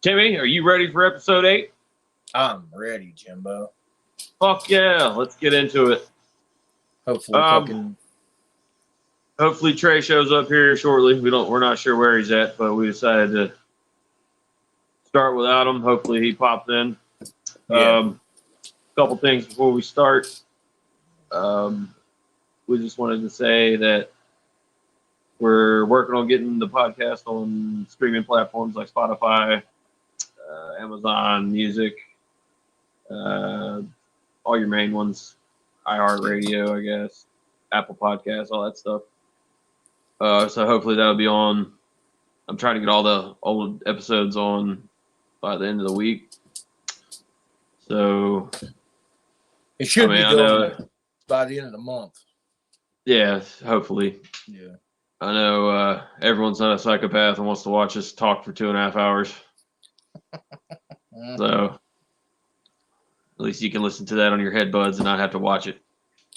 Timmy, are you ready for episode 8? I'm ready, Jimbo. Fuck yeah, let's get into it. Hopefully, Hopefully Trey shows up here shortly. We're not sure where he's at, but we decided to start without him. Hopefully he pops in. Yeah. Couple things before we start. We just wanted to say that we're working on getting the podcast on streaming platforms like Spotify, Amazon Music, all your main ones, iHeartRadio, I guess, Apple Podcasts, all that stuff. So hopefully that'll be on. I'm trying to get all the old episodes on by the end of the week. So it should be done by the end of the month. Yeah, hopefully. Yeah. I know everyone's not a psychopath and wants to watch us talk for 2.5 hours. So at least you can listen to that on your headbuds and not have to watch it.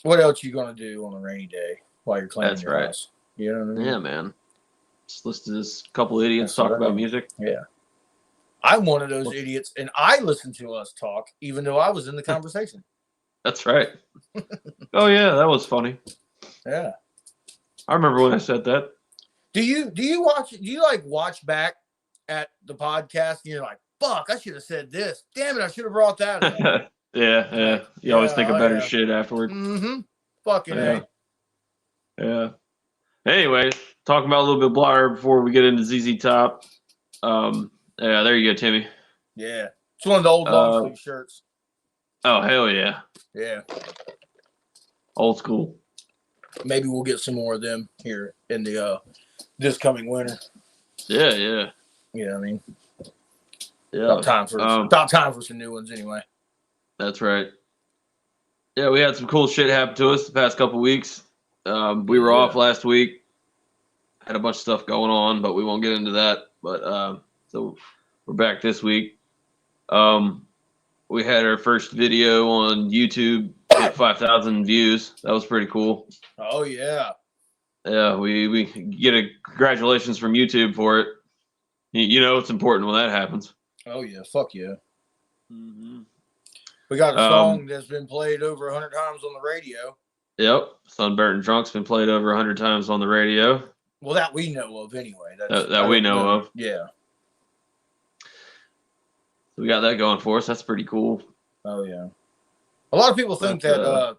What else you gonna do on a rainy day while you're cleaning your house? You know what I mean? Yeah, man. Just listen to this couple idiots talk about music. Yeah. I'm one of those idiots, and I listen to us talk, even though I was in the conversation. That's right. Oh yeah, that was funny. Yeah. I remember when I said that. Do you watch back at the podcast and you're like, fuck, I should have said this. Damn it, I should have brought that up. Yeah. You always think of better shit afterward. Mm-hmm. Fucking A. Yeah. Anyway, talking about a little bit of Blotter before we get into ZZ Top. Yeah, there you go, Timmy. Yeah. It's one of the old long sleeve shirts. Oh, hell yeah. Yeah. Old school. Maybe we'll get some more of them here in the this coming winter. Yeah. You know what I mean? Yeah. About time for some new ones anyway. That's right. Yeah, we had some cool shit happen to us the past couple weeks. We were off last week. Had a bunch of stuff going on, but we won't get into that. But so we're back this week. We had our first video on YouTube get 5,000 views. That was pretty cool. Oh yeah. Yeah, we get a congratulations from YouTube for it. You know it's important when that happens. Oh yeah, fuck yeah. Mm-hmm. We got a song that's been played over 100 times on the radio. Yep, Sunburnt and Drunk's been played over 100 times on the radio. Well, that we know of anyway. That we know of. Yeah. So we got that going for us. That's pretty cool. Oh yeah. A lot of people think that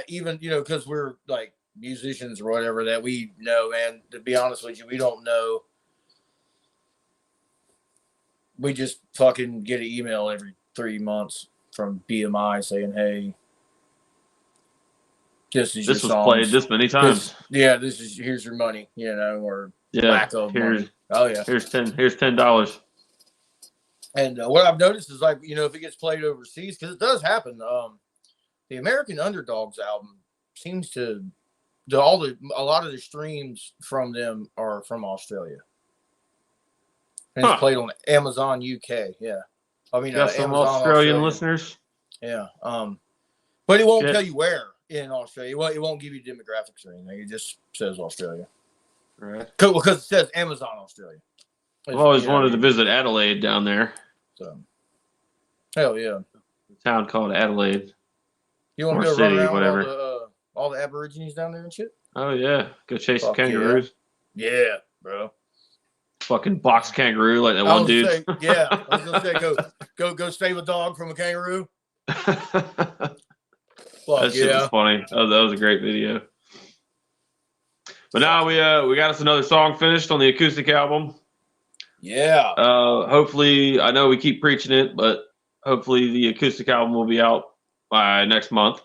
even, because we're like musicians or whatever, that we know, and to be honest with you, we don't know. We just fucking get an email every 3 months from BMI saying, hey, this is your was songs. Played this many times. Here's your money, or lack of money. Oh yeah. Here's $10. And what I've noticed is, like, if it gets played overseas, because it does happen. The American Underdogs album seems to a lot of the streams from them are from Australia, and it's played on Amazon UK. Yeah, I mean, got some Amazon, Australian listeners. Yeah, but it won't tell you where in Australia. Well, it won't give you demographics or anything. It just says Australia. Right. Because it says Amazon Australia. I've always wanted to visit Adelaide down there. So, hell yeah. A town called Adelaide. You want to go run around with all the Aborigines down there and shit? Oh, yeah. Go chase some kangaroos. Yeah, bro. Fucking box kangaroo like that one dude. I was going to say, go save a dog from a kangaroo. That shit was funny. That was a great video. But now we got us another song finished on the acoustic album. Yeah. Hopefully, I know we keep preaching it, but hopefully the acoustic album will be out by next month.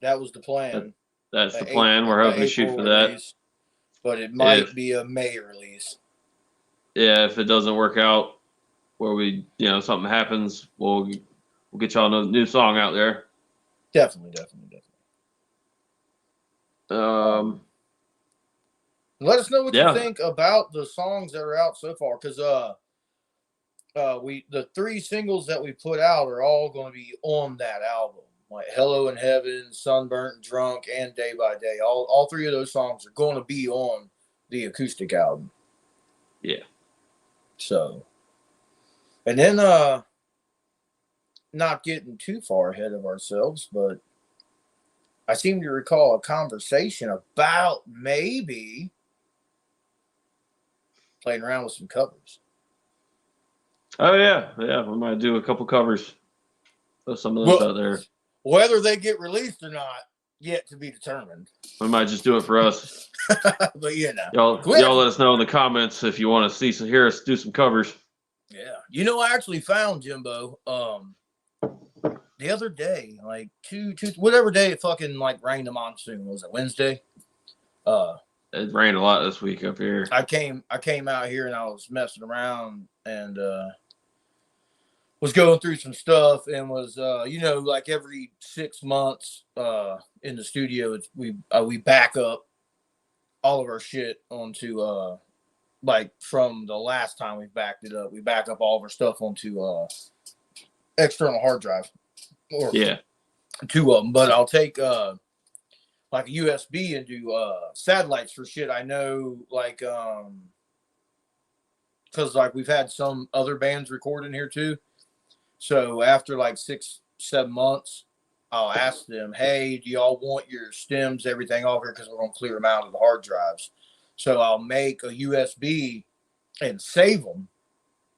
That was the plan. That's the plan. We're hoping to shoot for that. Release, but it might be a May release. Yeah, if it doesn't work out, where we, something happens, we'll get y'all a new song out there. Definitely. Let us know what you think about the songs that are out so far, because the 3 singles that we put out are all going to be on that album, like Hello in Heaven, Sunburnt, Drunk, and Day by Day. All 3 of those songs are going to be on the acoustic album. Yeah. So And then not getting too far ahead of ourselves, but I seem to recall a conversation about maybe playing around with some covers. Oh yeah, we might do a couple covers. Throw some of those out there. Whether they get released or not, yet to be determined. We might just do it for us. But you know, y'all let us know in the comments if you want to hear us do some covers. Yeah, you know, I actually found Jimbo the other day, like whatever day it fucking like rained a monsoon. Was it Wednesday? It rained a lot this week up here. I came out here and I was messing around and was going through some stuff and was you know, like every 6 months in the studio we back up all of our shit onto like from the last time we backed it up, we back up all of our stuff onto external hard drive. Or yeah, 2 of them, but I'll take like a USB and do satellites for shit I know, like because like we've had some other bands recording here too. So after like 6-7 months, I'll ask them, hey, do y'all want your stems, everything off here? Because we're going to clear them out of the hard drives. So I'll make a USB and save them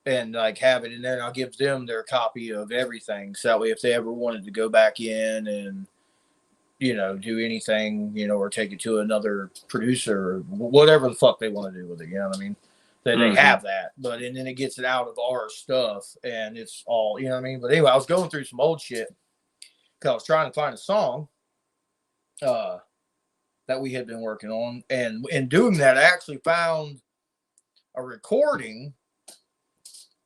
and like have it in there. And I'll give them their copy of everything. So that way, if they ever wanted to go back in and, you know, do anything, you know, or take it to another producer or whatever the fuck they want to do with it. You know what I mean? That they have that, but and then it gets it out of our stuff and it's all, you know what I mean? But anyway, I was going through some old shit because I was trying to find a song that we had been working on, and in doing that, I actually found a recording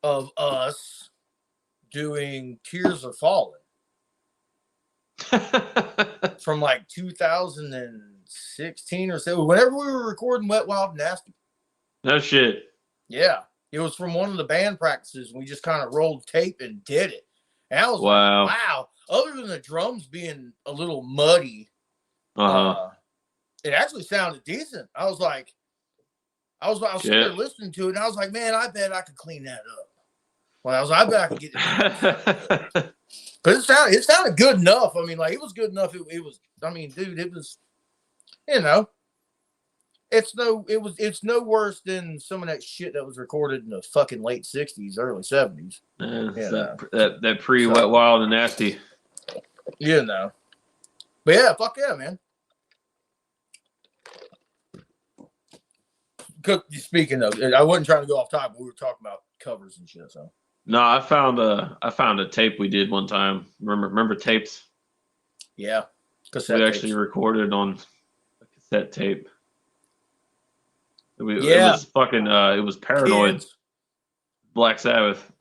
of us doing "Tears Are Falling" from like 2016 or so. Whenever we were recording "Wet, Wild, and Nasty." No shit. Yeah, it was from one of the band practices. We just kind of rolled tape and did it. And I was like, wow. Other than the drums being a little muddy, it actually sounded decent. I was sitting there listening to it, and I was like, man, I bet I could clean that up. Well, I bet I could get it. But it sounded good enough. I mean, like it was good enough. It was. I mean, dude, it was. You know. It's no worse than some of that shit that was recorded in the fucking late 60s, early 70s. That pre-Wet, Wild, and Nasty. You know. But yeah, fuck yeah, man. Speaking of, I wasn't trying to go off topic, but we were talking about covers and shit. So no, I found a tape we did one time. Remember tapes? Yeah, we actually recorded on a cassette tape. It was fucking. It was Paranoid. Kids. Black Sabbath.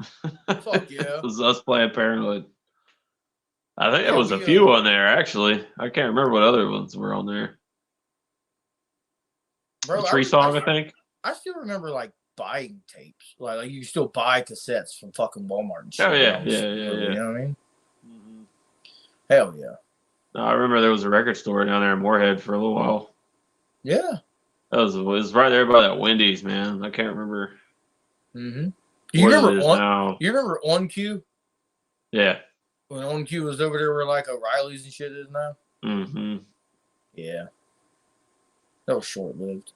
Fuck yeah! It was us playing Paranoid. I think there was a few on there actually. I can't remember what other ones were on there. Bro, Tree Song, I think. I still remember like buying tapes. Like you still buy cassettes from fucking Walmart and shit. Oh yeah. You know what I mean? Mm-hmm. Hell yeah. No, I remember there was a record store down there in Moorhead for a little while. Yeah. It was right there by that Wendy's, man. I can't remember. Mm-hmm. You remember On Q? Yeah. When On Q was over there where like O'Reilly's and shit is now? Mm-hmm. Yeah. That was short lived.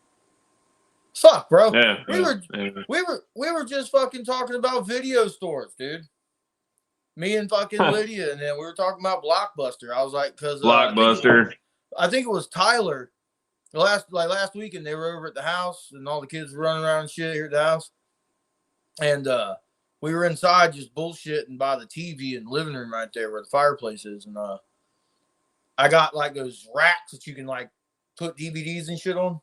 Fuck, bro. Yeah. We were just fucking talking about video stores, dude. Me and fucking Lydia, and then we were talking about Blockbuster. I was like, because Blockbuster. I think it was Tyler. Last weekend they were over at the house and all the kids were running around and shit here at the house. And we were inside just bullshitting by the TV in the living room right there where the fireplace is. And I got like those racks that you can like put DVDs and shit on.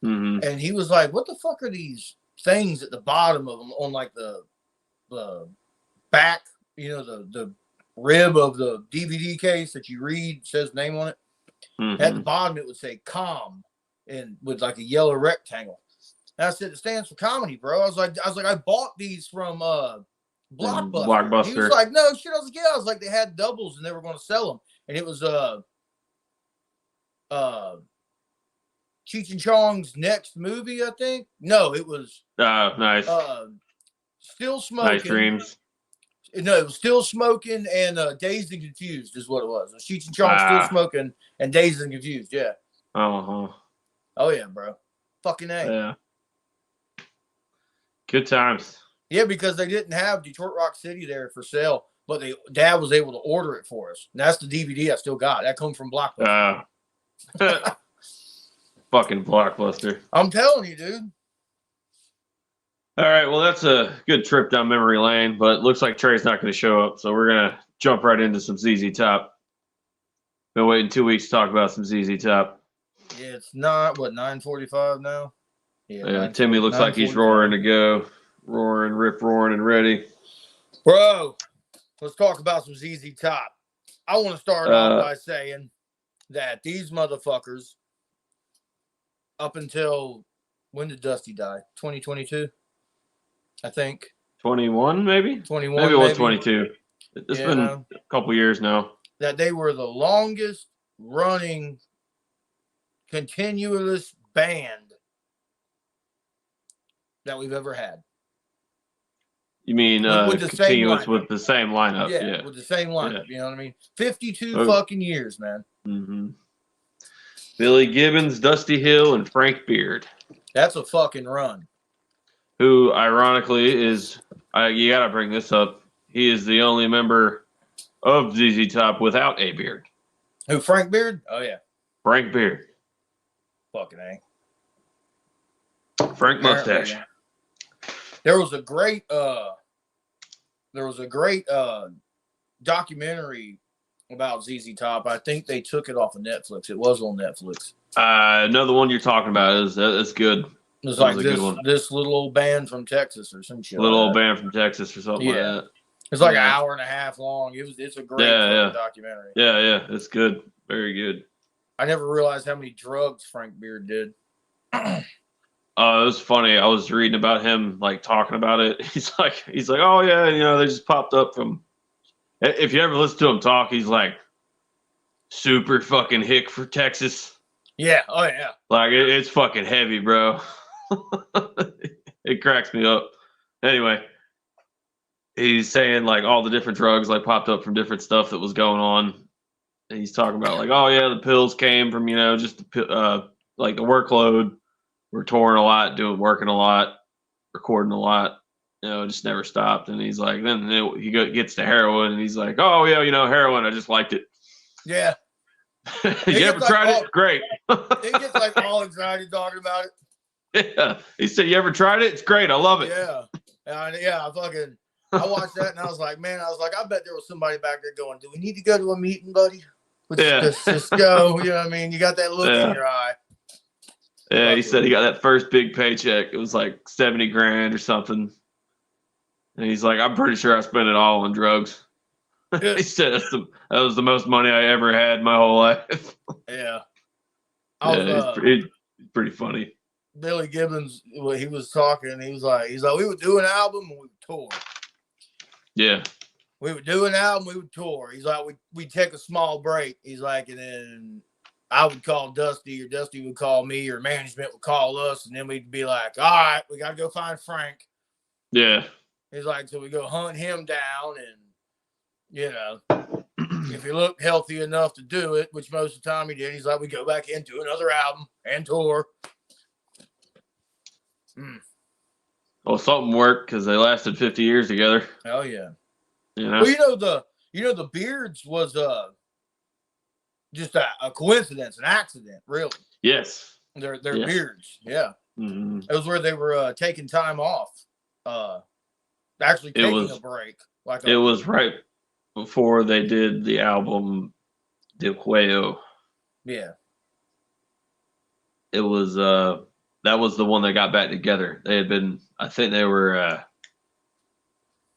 Mm-hmm. And he was like, what the fuck are these things at the bottom of them on like the back, you know, the rib of the DVD case that you read says name on it. Mm-hmm. At the bottom, it would say "com" and with like a yellow rectangle. And I said, "It stands for comedy, bro." I was like, I bought these from Blockbuster. He was like, "No shit." I was like, "Yeah." I was like, they had doubles and they were going to sell them, and it was Cheech and Chong's next movie, I think. No, it was nice. Still Smoking. Nice Dreams. No, it was Still Smoking and Dazed and Confused is what it was. Cheech and Chong, Still Smoking, and Dazed and Confused. Yeah. Uh-huh. Oh, yeah, bro. Fucking A. Yeah. Good times. Yeah, because they didn't have Detroit Rock City there for sale, but Dad was able to order it for us. And that's the DVD I still got. That comes from Blockbuster. Fucking Blockbuster. I'm telling you, dude. All right, well, that's a good trip down memory lane, but it looks like Trey's not going to show up, so we're going to jump right into some ZZ Top. Been waiting 2 weeks to talk about some ZZ Top. Yeah, it's not, 9:45 now? Yeah, Timmy looks like he's roaring to go. Roaring, rip-roaring, and ready. Bro, let's talk about some ZZ Top. I want to start off by saying that these motherfuckers, up until, when did Dusty die? 2022? I think. 21, maybe? 21, maybe it was 22. It's been a couple years now. That they were the longest running continuous band that we've ever had. You mean with the continuous same with the same lineup? Yeah, with the same lineup. Yeah. You know what I mean? 52 fucking years, man. Mm-hmm. Billy Gibbons, Dusty Hill, and Frank Beard. That's a fucking run. Who, ironically, is, you got to bring this up, he is the only member of ZZ Top without a beard. Who, Frank Beard? Oh, yeah. Frank Beard. Fucking A. Frank Mustache. Yeah. There was a great documentary about ZZ Top. I think they took it off of Netflix. It was on Netflix. Another one you're talking about is good. It was like this little old band from Texas or some shit. Little old band from Texas or something like that. It's like an hour and a half long. It's a great documentary. Yeah, it's good. Very good. I never realized how many drugs Frank Beard did. It was funny. I was reading about him, like talking about it. He's like, oh yeah, they just popped up from. If you ever listen to him talk, he's like super fucking hick for Texas. Yeah. Oh yeah. Like it's fucking heavy, bro. It cracks me up. Anyway, he's saying like all the different drugs like popped up from different stuff that was going on. And he's talking about like, oh yeah, the pills came from just like the workload. We're touring a lot, working a lot, recording a lot. Just never stopped. And he's like, then he gets to heroin, and he's like, oh yeah, heroin. I just liked it. Yeah. You ever tried it? Great. He gets like all excited talking about it. Yeah. He said, you ever tried it? It's great. I love it. Yeah. I watched that and I was like, I bet there was somebody back there going, do we need to go to a meeting, buddy? Let's just go. You know what I mean? You got that look in your eye. Yeah, he said he got that first big paycheck. It was like 70 grand or something. And he's like, I'm pretty sure I spent it all on drugs. He said that was the most money I ever had my whole life. Yeah. He's pretty funny. Billy Gibbons, he was talking, he was like, we would do an album and we would tour. Yeah. We would do an album, we would tour. He's like, we'd take a small break. He's like, and then I would call Dusty, or Dusty would call me, or management would call us, and then we'd be like, all right, we got to go find Frank. Yeah. He's like, so we go hunt him down, and, if he looked healthy enough to do it, which most of the time he did, he's like, we go back into another album and tour. Well, something worked because they lasted 50 years together. Oh, yeah. Well, the Beards was just a coincidence, an accident, really. Yes. Their Beards, yeah. Mm-hmm. It was where they were taking time off, actually taking a break. It was right before they did the album De Cuello. Yeah. It was that was the one that got back together. They had been, I think they were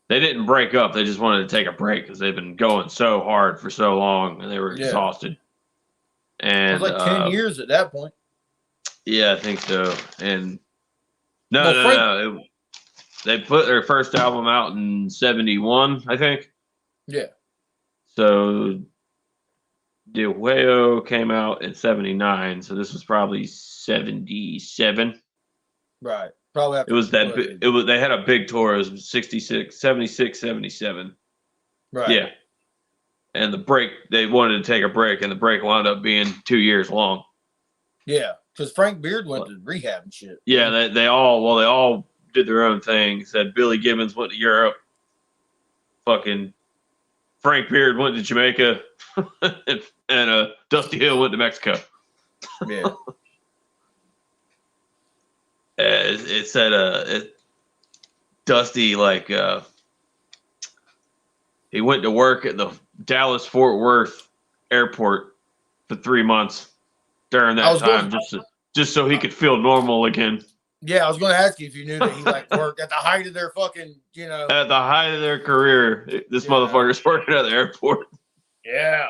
they didn't break up. They just wanted to take a break because they've been going so hard for so long and they were exhausted. And it was like 10 years at that point. Yeah, I think so. And no. They put their first album out in 71, I think. Yeah. So De Cuello came out in 79. So this was probably 77. Right. Probably It was they had a big tour. It was 66, 76, 77. right. Yeah. And the break, they wanted to take a break, and the break wound up being 2 years long. Yeah, because Frank Beard went to rehab and shit. Yeah, they all did their own thing. Said Billy Gibbons went to Europe. Fucking Frank Beard went to Jamaica, and Dusty Hill went to Mexico. Yeah. It said Dusty he went to work at the Dallas Fort Worth airport for 3 months during that time, just so he could feel normal again. Yeah, I was going to ask you if you knew that he worked at the height of their fucking, At the height of their career, this motherfucker's working at the airport. Yeah.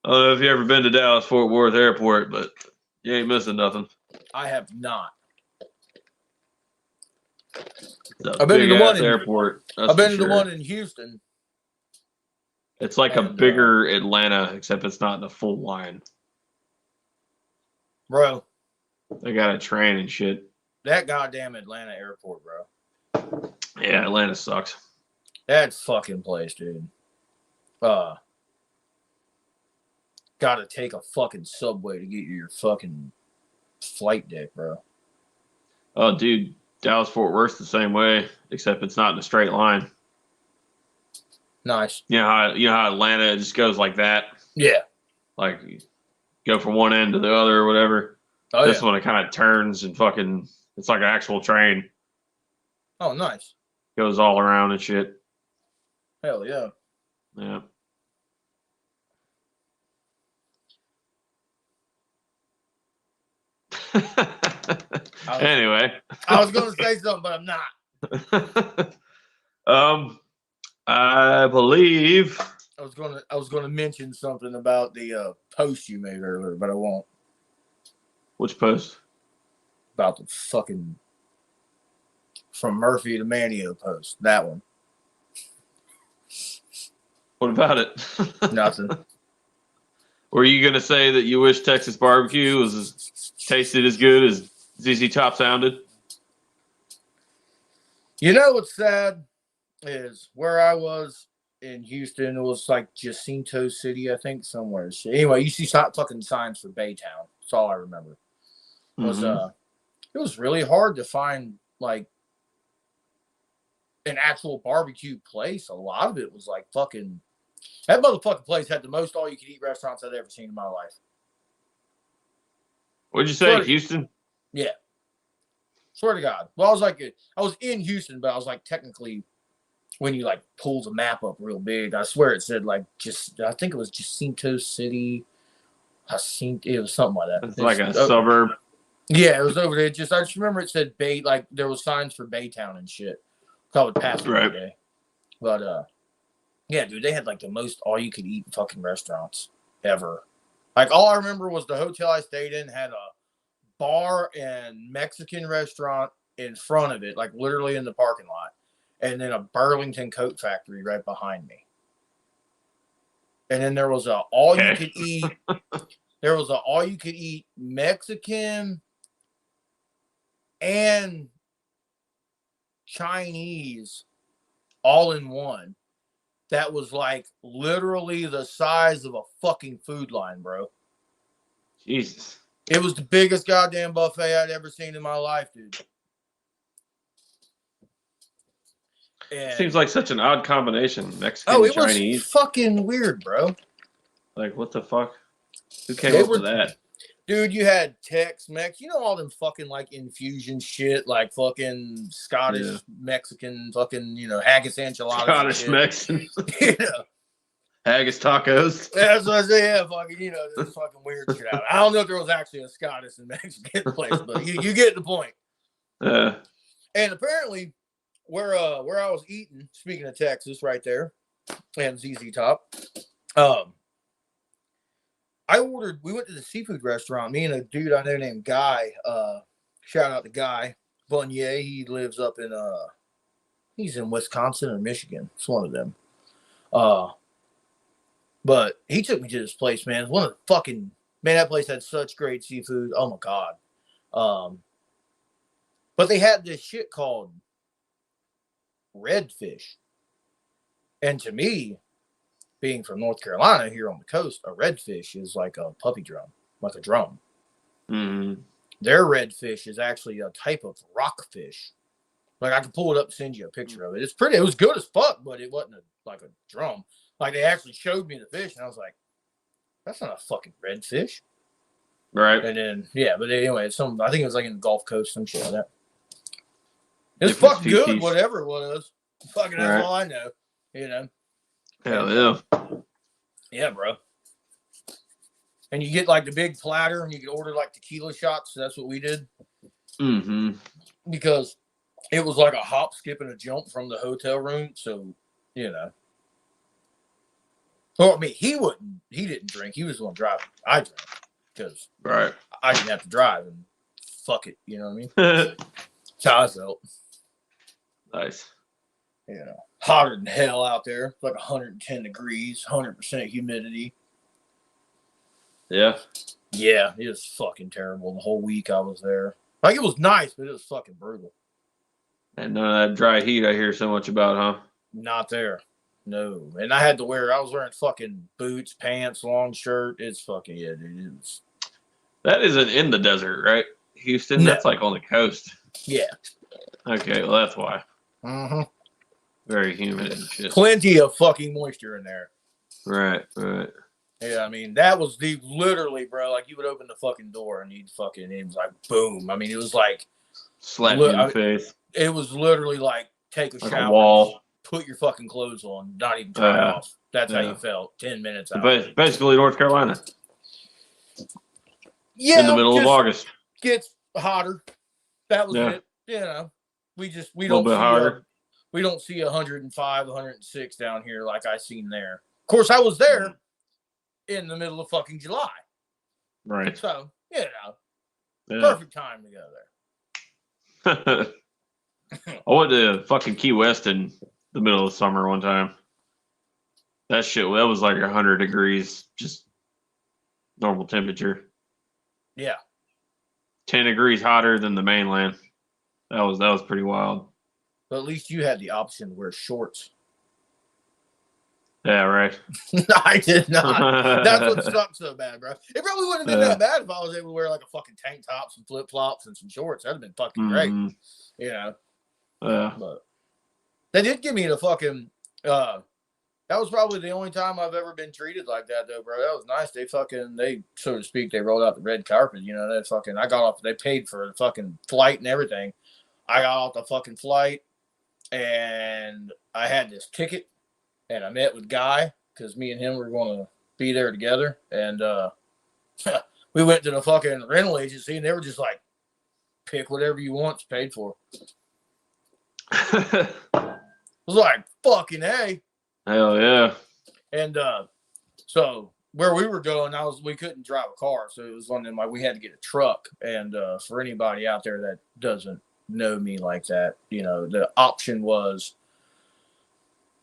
I don't know if you ever been to Dallas Fort Worth airport, but you ain't missing nothing. I have not. I've been to the one airport. I've been to the one in Houston. It's like a bigger Atlanta, except it's not in the full line. Bro. They got a train and shit. That goddamn Atlanta airport, bro. Yeah, Atlanta sucks. That fucking place, dude. Gotta take a fucking subway to get your fucking flight deck, bro. Oh, dude. Dallas Fort Worth's the same way, except it's not in a straight line. Nice. You know how Atlanta just goes like that? Yeah. Like you go from one end to the other or whatever. Oh, this one it kind of turns and fucking it's like an actual train. Oh, nice. Goes all around and shit. Hell yeah. Yeah. Anyway. I was gonna say something, but I'm not. I believe I was gonna mention something about the post you made earlier, but I won't. Which post? About the fucking from Murphy to Manio post. That one. What about it? Nothing. Were you gonna say that you wish Texas barbecue tasted as good as ZZ Top sounded? You know what's sad is where I was in Houston. It was like Jacinto City, I think, somewhere. Anyway, you see fucking signs for Baytown. That's all I remember. It was really hard to find like an actual barbecue place. A lot of it was like fucking. That motherfucking place had the most all-you-can-eat restaurants I'd ever seen in my life. What'd you say, Houston? Yeah. Swear to God. Well, I was in Houston, but I was like technically, when you like pull the map up real big, I swear it said I think it was Jacinto City. It was something like that. It's like a suburb. Yeah, it was over there. I just remember it said like there was signs for Baytown and shit. I would pass every day. But yeah, dude, they had like the most all-you-could-eat fucking restaurants ever. Like all I remember was the hotel I stayed in had a bar and Mexican restaurant in front of it, like literally in the parking lot, and then a Burlington coat factory right behind me. And then there was a all-you-could-eat. There was an all-you-could-eat Mexican and Chinese all in one. That was like literally the size of a fucking food line, bro. Jesus. It was the biggest goddamn buffet I'd ever seen in my life, dude. And seems like such an odd combination. Mexican, it Chinese. Was fucking weird, bro. Like, what the fuck? Who came up with that? Dude, you had Tex-Mex. You know all them fucking like infusion shit, like fucking Scottish, Mexican, fucking, haggis enchiladas. Scottish Mexican. Yeah. Haggis tacos. That's what I say. Yeah, fucking, this fucking weird shit out. I don't know if there was actually a Scottish and Mexican place, but you get the point. Yeah. And apparently, where I was eating, speaking of Texas, right there, and ZZ Top, we went to the seafood restaurant. Me and a dude I know named Guy. Shout out to Guy Bunier. He lives up in he's in Wisconsin or Michigan. It's one of them. But he took me to this place, man. One of the fucking that place had such great seafood. Oh my God. But they had this shit called redfish. And to me, being from North Carolina here on the coast, a redfish is like a puppy drum, like a drum. Mm-hmm. Their redfish is actually a type of rockfish. Like I could pull it up and send you a picture of it. It's pretty. It was good as fuck, but it wasn't like a drum. Like they actually showed me the fish, and I was like, "That's not a fucking redfish." Right. And then but anyway, it's some. I think it was like in the Gulf Coast, some shit like that. It's Different fucking good, species. whatever it was. Fucking that's Right. all I know. You know. Hell yeah. Yeah, bro. And you get like the big platter, and you can order like tequila shots. So that's what we did. Mm-hmm. Because it was like a hop, skip, and a jump from the hotel room. So, you know. Well, I mean, he didn't drink. He was the one driving. I drank because Right. I didn't have to drive and fuck it. You know what I mean? That's how I felt. Nice. You know, hotter than hell out there. It's like 110 degrees, 100% humidity. Yeah. Yeah, it was fucking terrible. The whole week I was there. Like, it was nice, but it was fucking brutal. And none of that dry heat I hear so much about, huh? Not there. No. And I was wearing fucking boots, pants, long shirt. It's fucking, yeah, dude. It was. That isn't in the desert, right? Houston? No. That's like on the coast. Yeah. Okay, well, that's why. Mm-hmm. Very humid and shit. Plenty of fucking moisture in there. Right, right. Yeah, I mean, that was literally, bro, like you would open the fucking door and it was like, boom. I mean, it was like. Slap you in the face. It was literally like, take a Like shower. a wall. Put your fucking clothes on, not even try it off. That's how you felt. 10 minutes out. Basically, North Carolina. Yeah. In the middle of August. Gets hotter. That was it. You know, we don't see harder. We don't see 105, 106 down here like I seen there. Of course, I was there in the middle of fucking July. Right. So, you know, perfect time to go there. I went to fucking Key West in the middle of summer one time. That was like 100 degrees, just normal temperature. Yeah. 10 degrees hotter than the mainland. That was pretty wild. But at least you had the option to wear shorts. Yeah, right. I did not. That's what sucked so bad, bro. It probably wouldn't have been that bad if I was able to wear like a fucking tank top, some flip flops, and some shorts. That'd have been fucking great. You know. But they did give me the fucking. That was probably the only time I've ever been treated like that, though, bro. That was nice. They so to speak, they rolled out the red carpet. You know, I got off. They paid for the fucking flight and everything. I got off the fucking flight, and I had this ticket. And I met with Guy because me and him were going to be there together. And we went to the fucking rental agency, and they were just like, pick whatever you want, it's paid for. I was like, fucking A. Hell yeah. And so where we were going, we couldn't drive a car. So it was one of them, like, we had to get a truck. And for anybody out there that doesn't know me like that, you know, the option was,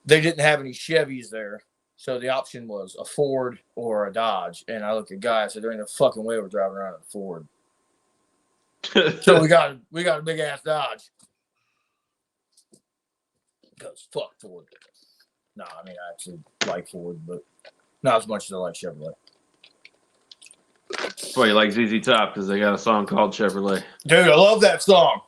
they didn't have any Chevys there. So the option was a Ford or a Dodge. And I looked at Guy, I said, there ain't no fucking way we're driving around in a Ford. So we got a big ass Dodge. Because fuck Ford. No, I mean, I actually like Ford, but not as much as I like Chevrolet. Well, you like ZZ Top because they got a song called Chevrolet. Dude, I love that song.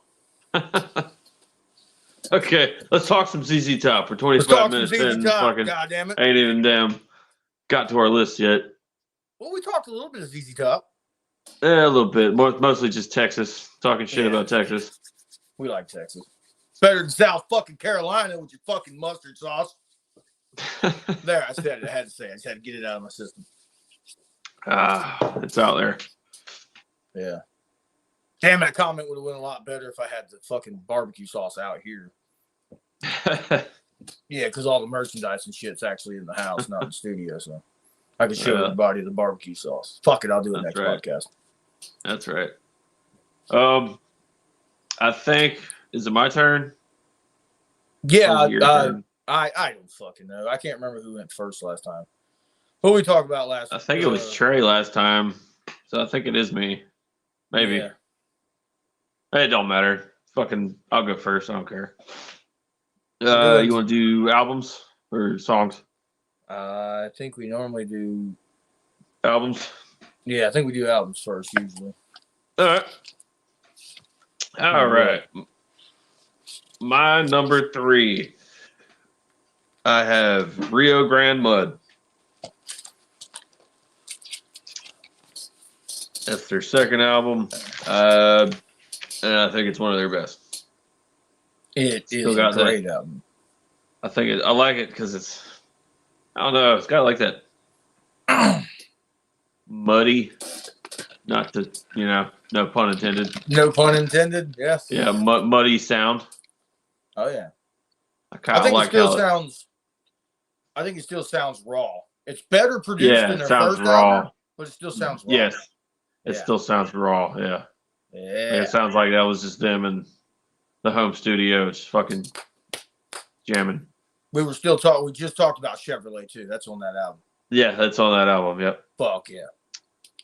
Okay, let's talk some ZZ Top for 25 minutes in. Fucking God damn it. Ain't even got to our list yet. Well, we talked a little bit of ZZ Top. Yeah, a little bit. Mostly just Texas. Talking shit about Texas. We like Texas. It's better than South fucking Carolina with your fucking mustard sauce. There, I said it. I had to say it. I just had to get it out of my system. It's out there. Yeah. Damn, that comment would have went a lot better if I had the fucking barbecue sauce out here. Yeah, because all the merchandise and shit's actually in the house, not in the studio. So I can show everybody the barbecue sauce. Fuck it, I'll do it next podcast. That's right. I think, is it my turn? Yeah, I don't fucking know. I can't remember who went first last time. What we talked about last? I think it was Trey last time, so I think it is me. Maybe. Yeah. It don't matter. fucking. I'll go first. I don't care. Do it. You want to do albums or songs? I think we normally do. Albums. Yeah, I think we do albums first usually. All right. All right. My number 3. I have Rio Grande Mud. That's their second album, and I think it's one of their best. It Still is got a great album. I think I like it because it's, I don't know, it's got like that muddy, not to, no pun intended. No pun intended. Yes. Yeah, muddy sound. Oh yeah. I kind of like I think it still sounds raw. It's better produced than their sounds first raw. album, but it still sounds raw. Yes, it still sounds raw. Yeah. Yeah. Like, it sounds like that was just them in the home studio, just fucking jamming. We just talked about Chevrolet too. That's on that album. Yeah, that's on that album. Yep. Fuck yeah.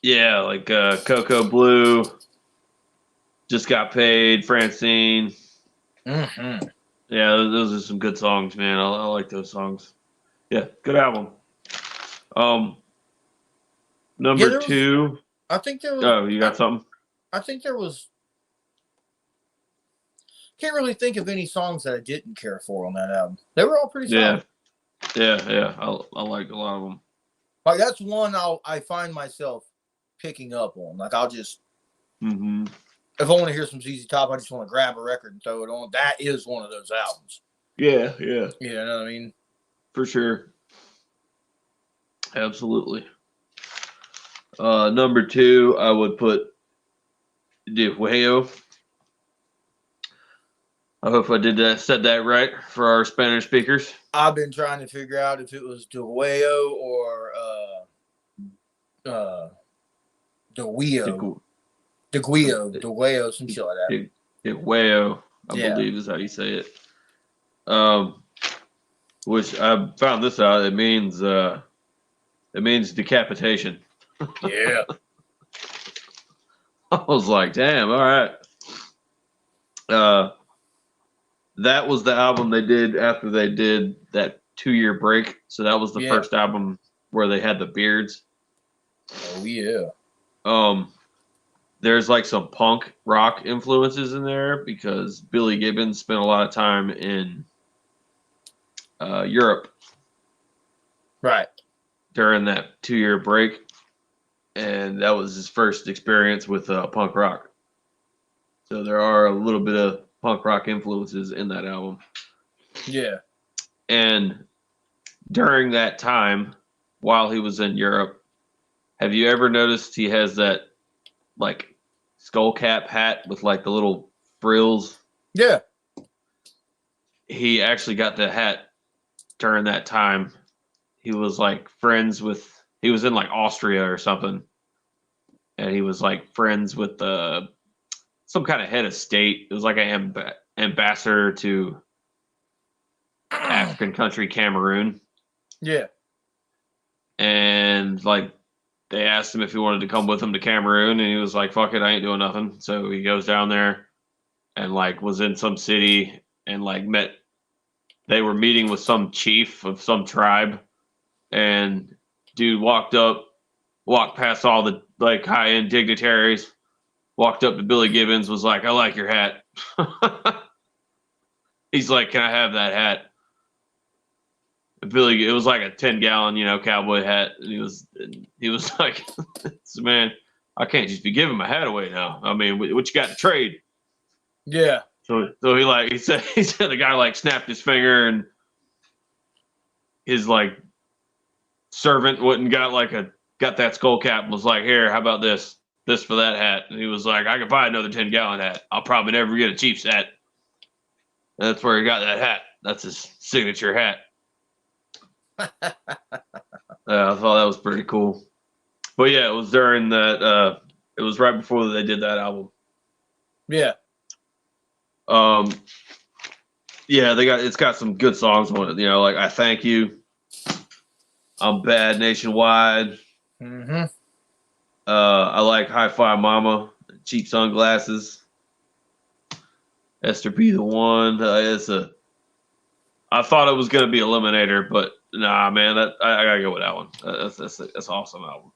Yeah, like Cocoa Blue, Just Got Paid, Francine. Mm-hmm. Yeah, those are some good songs, man. I like those songs. Yeah, good album. Number 2. I think there was. Oh, you got something? I think there was. Can't really think of any songs that I didn't care for on that album. They were all pretty solid. Yeah. I like a lot of them. Like that's one I find myself picking up on. Like I'll just. Mm-hmm. If I want to hear some ZZ Top, I just want to grab a record and throw it on. That is one of those albums. Yeah. You know what I mean? For sure. Absolutely. Number 2, I would put De Hueyo. I hope I said that right for our Spanish speakers. I've been trying to figure out if it was De Hueyo or De Hueyo. De Hueyo, some shit like that. De Hueyo, I believe is how you say it. Which I found this out. It means decapitation. Yeah. I was like, damn, all right. That was the album they did after they did that 2-year break. So that was the first album where they had the beards. Oh yeah. There's like some punk rock influences in there because Billy Gibbons spent a lot of time in Europe. Right. During that 2-year break. And that was his first experience with punk rock. So there are a little bit of punk rock influences in that album. Yeah. And during that time, while he was in Europe, have you ever noticed he has that like skull cap hat with like the little frills? Yeah. He actually got the hat during that time. He was like he was in like Austria or something. And he was like friends with some kind of head of state. It was like an ambassador to African country Cameroon. Yeah. And like they asked him if he wanted to come with them to Cameroon, and he was like, fuck it, I ain't doing nothing. So he goes down there and like was in some city and like they were meeting with some chief of some tribe, and dude walked past all the like high-end dignitaries, walked up to Billy Gibbons, was like, I like your hat. He's like, can I have that hat? It was like a 10-gallon, cowboy hat. And he was like, man, I can't just be giving my hat away now. I mean, what you got to trade? Yeah. So he said the guy like snapped his finger, and his like servant went and got that skull cap and was like, here, how about this for that hat? And he was like, I could buy another 10-gallon hat. I'll probably never get a Chiefs hat. And that's where he got that hat. That's his signature hat. I thought that was pretty cool. But yeah, it was during that. It was right before they did that album. Yeah. Yeah, it's got some good songs on it. Like I Thank You, I'm Bad Nationwide. Mm-hmm. I like Hi-Fi Mama, Cheap Sunglasses. Esther Be the One. I thought it was gonna be Eliminator, but nah, man, I gotta go with that one. That's an awesome album.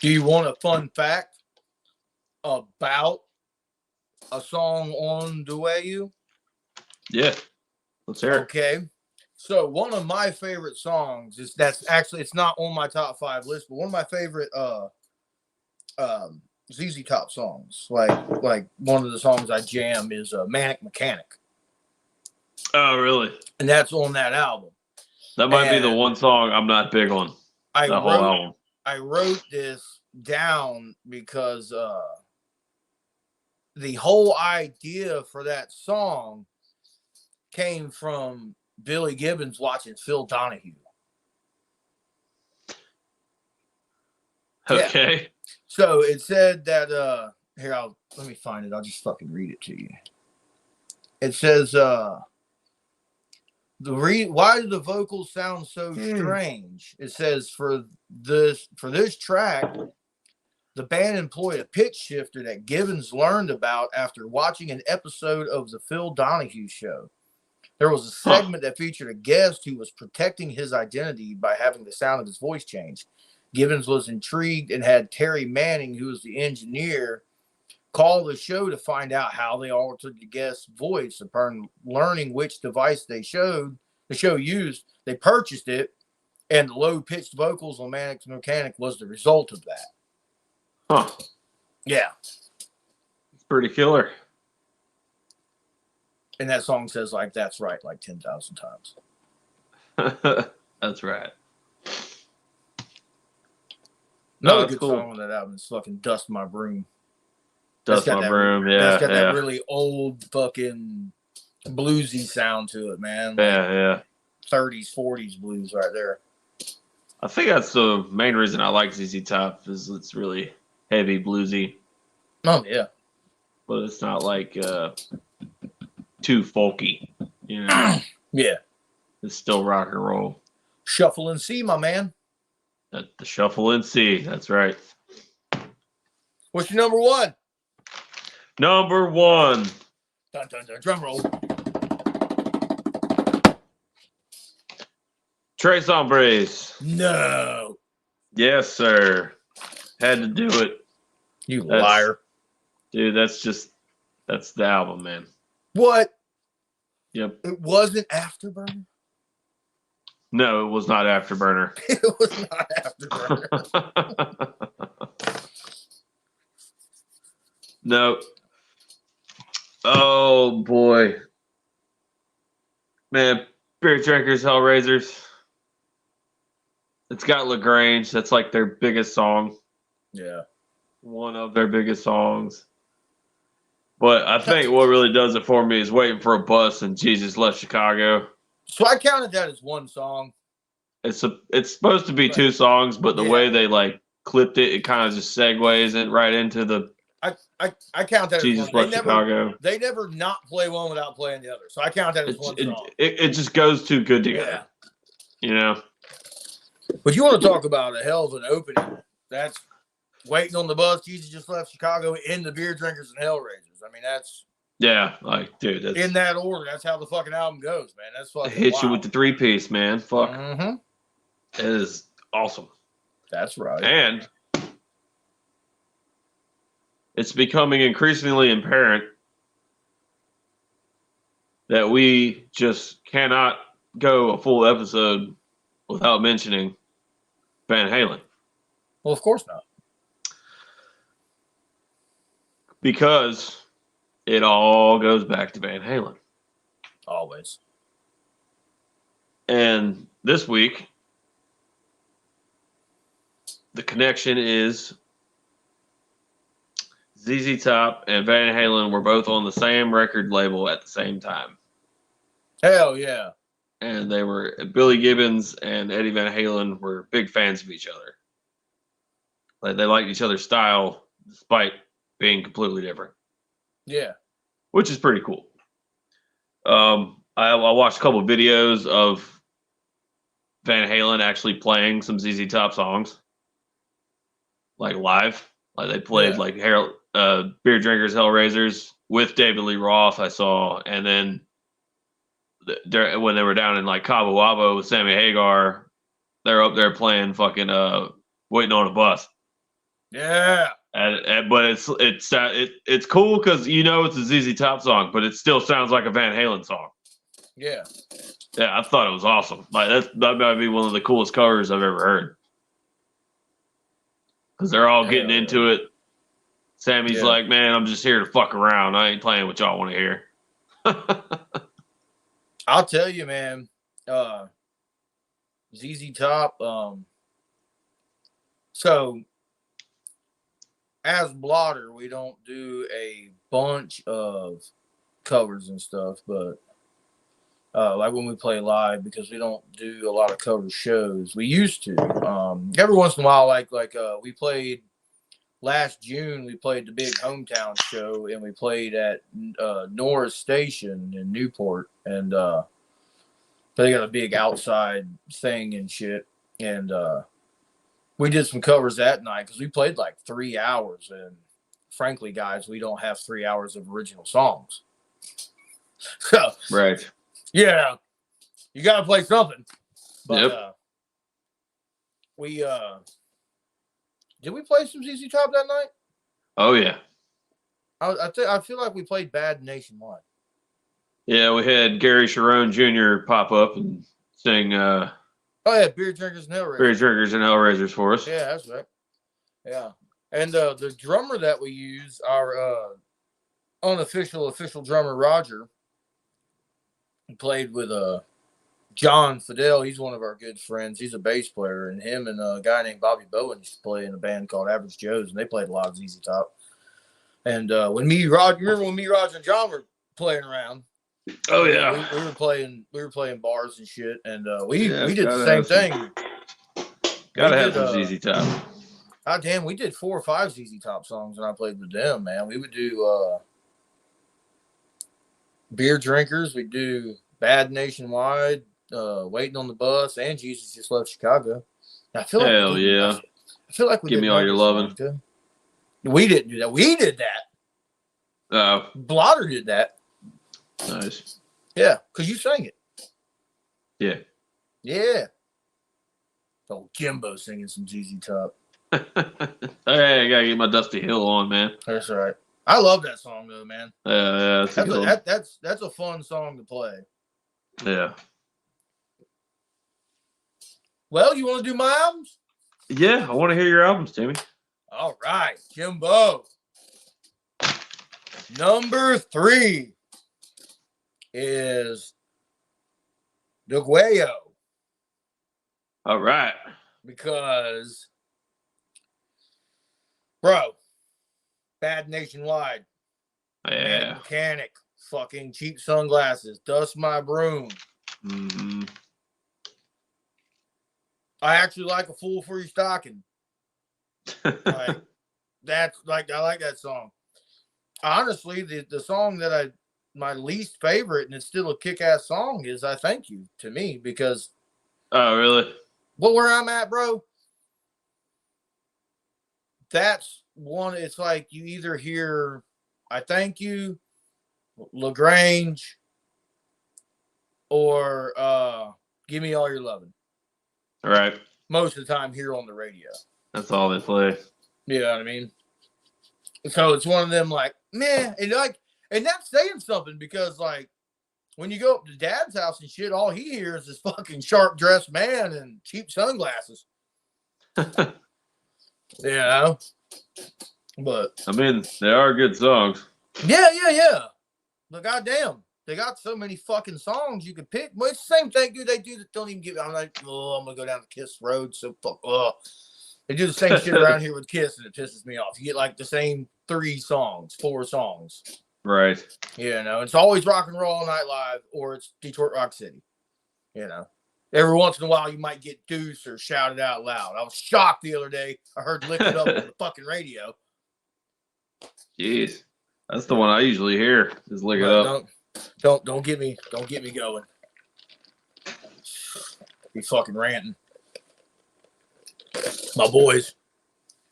Do you want a fun fact about a song on the way you? Yeah, let's hear it. Okay. So one of my favorite songs is it's not on my top 5 list, but one of my favorite ZZ Top songs, like one of the songs I jam is Manic Mechanic, Oh, really? and that's on that album. That might be the one song I'm not big on. The whole album. I wrote this down because the whole idea for that song came from Billy Gibbons watching Phil Donahue. Okay. Yeah. So it said that here, let me find it. I'll just fucking read it to you. It says why do the vocals sound so strange? It says for this track, the band employed a pitch shifter that Gibbons learned about after watching an episode of the Phil Donahue show. There was a segment that featured a guest who was protecting his identity by having the sound of his voice change. Gibbons was intrigued and had Terry Manning, who was the engineer, call the show to find out how they altered the guest's voice. Upon learning which device the show used, they purchased it, and the low-pitched vocals on Manic Mechanic was the result of that. Huh. Yeah. It's pretty killer. And that song says, like, that's right, like 10,000 times. That's right. Another good song on that album is fucking Dust My Broom. Dust My Broom, yeah. That's got that really old fucking bluesy sound to it, man. Like yeah. 30s, 40s blues right there. I think that's the main reason I like ZZ Top is it's really heavy bluesy. Oh, yeah. But it's not like too folky, you know. Yeah. It's still rock and roll. Shuffle and C, my man. The Shuffle and C, that's right. What's your number 1? Number 1. Dun, dun, dun. Drum roll. Tres Hombres. No. Yes, sir. Had to do it. You liar. Dude, that's the album, man. What? Yep. It wasn't Afterburner? No, it was not Afterburner. It was not Afterburner. No. Oh, boy. Man, Beer Drinkers, Hellraisers. It's got LaGrange. That's like their biggest song. Yeah. One of their biggest songs. But I think what really does it for me is Waiting for a Bus and Jesus Left Chicago. So I counted that as one song. It's supposed to be 2 songs, but the way they like clipped it, it kind of just segues it right into the I count that Jesus as one. Left Chicago. They never not play one without playing the other. So I count that as one song. It just goes too good together. Yeah. You know? But you want to talk about a hell of an opening. That's Waiting on the Bus, Jesus Just Left Chicago, in the Beer Drinkers and Hellraisers. I mean, that's... Yeah, like, dude, that's... In that order, that's how the fucking album goes, man. That's fucking hit wild. you with the 3-piece, man. Fuck. Mm-hmm. It is awesome. That's right. And it's becoming increasingly apparent that we just cannot go a full episode without mentioning Van Halen. Well, of course not. Because it all goes back to Van Halen. Always. And this week, the connection is ZZ Top and Van Halen were both on the same record label at the same time. Hell yeah. And Billy Gibbons and Eddie Van Halen were big fans of each other. Like they liked each other's style despite being completely different. Yeah. Which is pretty cool. I watched a couple of videos of Van Halen actually playing some ZZ Top songs. Like live. Like they played like Beer Drinkers, Hellraisers with David Lee Roth, I saw, and then when they were down in like Cabo Wabo with Sammy Hagar, they're up there playing fucking Waiting on a Bus. Yeah. But it's cool because it's a ZZ Top song, but it still sounds like a Van Halen song. Yeah. Yeah, I thought it was awesome. Like that might be one of the coolest covers I've ever heard. Because they're all getting into it. Sammy's like, man, I'm just here to fuck around. I ain't playing what y'all want to hear. I'll tell you, man. ZZ Top. So as Blotter, we don't do a bunch of covers and stuff, but like when we play live, because we don't do a lot of cover shows. We used to. Every once in a while, like we played last June. We played the big hometown show, and we played at Norris Station in Newport, and they got a big outside thing and shit, and we did some covers that night because we played like 3 hours, and frankly, guys, we don't have 3 hours of original songs. So, right. Yeah, you got to play something. But yep. Did we play some ZZ Top that night? Oh yeah. I feel like we played Bad Nationwide. Yeah, we had Gary Sharon Jr. pop up and sing. Oh yeah, Beer Drinkers and Hellraisers. Beer Drinkers and Hellraisers for us. Yeah, that's right. Yeah, and the drummer that we use, our official drummer Roger, played with John Fidel. He's one of our good friends. He's a bass player, and him and a guy named Bobby Bowen used to play in a band called Average Joe's, and they played a lot of ZZ Top. And when Roger and John were playing around? Oh yeah, we were playing bars and shit, and we did the same thing. Gotta have some ZZ Top. God damn, we did 4 or 5 ZZ Top songs when I played with them, man. We would do Beer Drinkers, we do Bad Nationwide, Waiting on the Bus, and Jesus Just Left Chicago. I feel like I feel like we Give Me All Your Lovin'. We didn't do that. We did that. Blotter did that. Nice. Yeah, because you sang it. Yeah. Yeah. Oh, Jimbo singing some ZZ Top. Hey, I gotta get my Dusty Hill on, man. That's right. I love that song though, man. Yeah, that's a fun song to play. Yeah. Well, you want to do my albums? Yeah, I want to hear your albums, Timmy. All right, Jimbo. Number 3 is The Guayo. All right. Because, bro, Bad Nationwide. Yeah. Mechanic. Fucking Cheap Sunglasses. Dust My Broom. Mm-hmm. I actually like A Fool for Your Stocking. I like that song. Honestly, the song that my least favorite, and it's still a kick-ass song, is I Thank You to me, because oh really? Well, where I'm at, bro, that's one. It's like you either hear I Thank You, LaGrange, or Give Me All Your Lovin'. All right. Most of the time here on the radio. That's all they play. You know what I mean? So it's one of them like, man, and that's saying something, because like when you go up to Dad's house and shit, all he hears is fucking sharp dressed man and cheap sunglasses. You know? But I mean, they are good songs. Yeah. But goddamn, they got so many fucking songs you could pick. Well, it's the same thing, dude. They do that. Don't even give. I'm like, oh, I'm gonna go down to Kiss Road. So fuck. Oh, they do the same shit around here with Kiss, and it pisses me off. You get like the same 4 songs. Right. You know, it's always Rock and Roll All Night Live, or it's Detroit Rock City. You know, every once in a while you might get Deuce or Shout It Out Loud. I was shocked the other day. I heard Lick It Up on the fucking radio. Jeez, that's the one I usually hear. Is Lick It Up. Don't get me going. Be fucking ranting. My boys.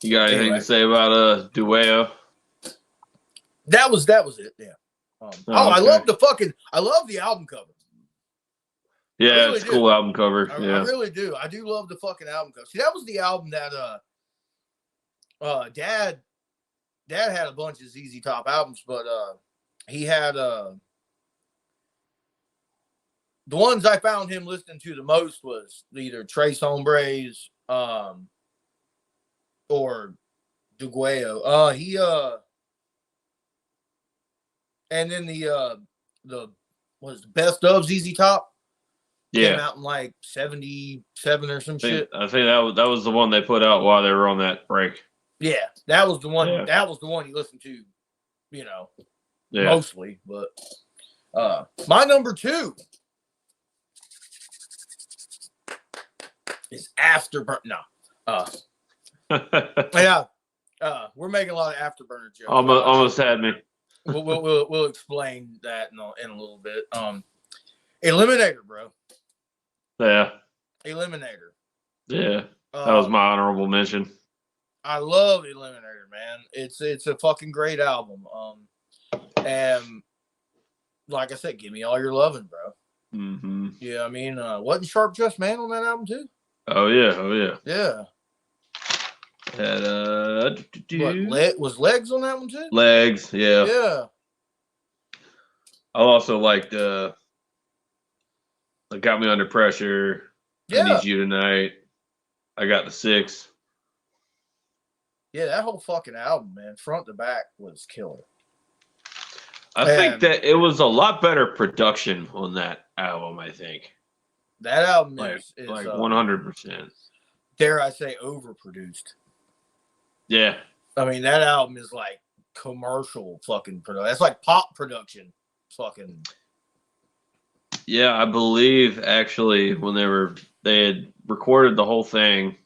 You got anything to say about Dueo? That was it. Yeah. I love I love the album cover. Yeah, really it's a cool album cover. I Yeah, really do. I do love the fucking album cover. See, that was the album that Dad had a bunch of ZZ Top albums, but he had the ones I found him listening to the most was either Tres Hombres or Duguayo. And then the was best of ZZ Top came out in like 77 or some shit. I think that was the one they put out while they were on that break. Yeah, that was the one. Yeah. That was the one you listened to, mostly. But my number 2 is Afterburner. No, yeah, we're making a lot of Afterburner jokes. Almost had me. We'll explain that in a little bit. Eliminator, bro. Yeah. Eliminator. Yeah. That was my honorable mention. I love Eliminator, man. It's a fucking great album. And like I said, give me all your loving, bro. Mm-hmm. Yeah, I mean, wasn't Sharp Dressed Man on that album too? Oh yeah. Yeah. Had was Legs on that one too? Legs, yeah. Yeah. I also liked Got Me Under Pressure. Yeah. I Need You Tonight. I Got the 6. Yeah, that whole fucking album, man, front to back was killer. I think that it was a lot better production on that album, I think. That album is 100%. Dare I say overproduced. Yeah. I mean, that album is like commercial fucking production. That's like pop production. Fucking. Yeah, I believe actually when they had recorded the whole thing,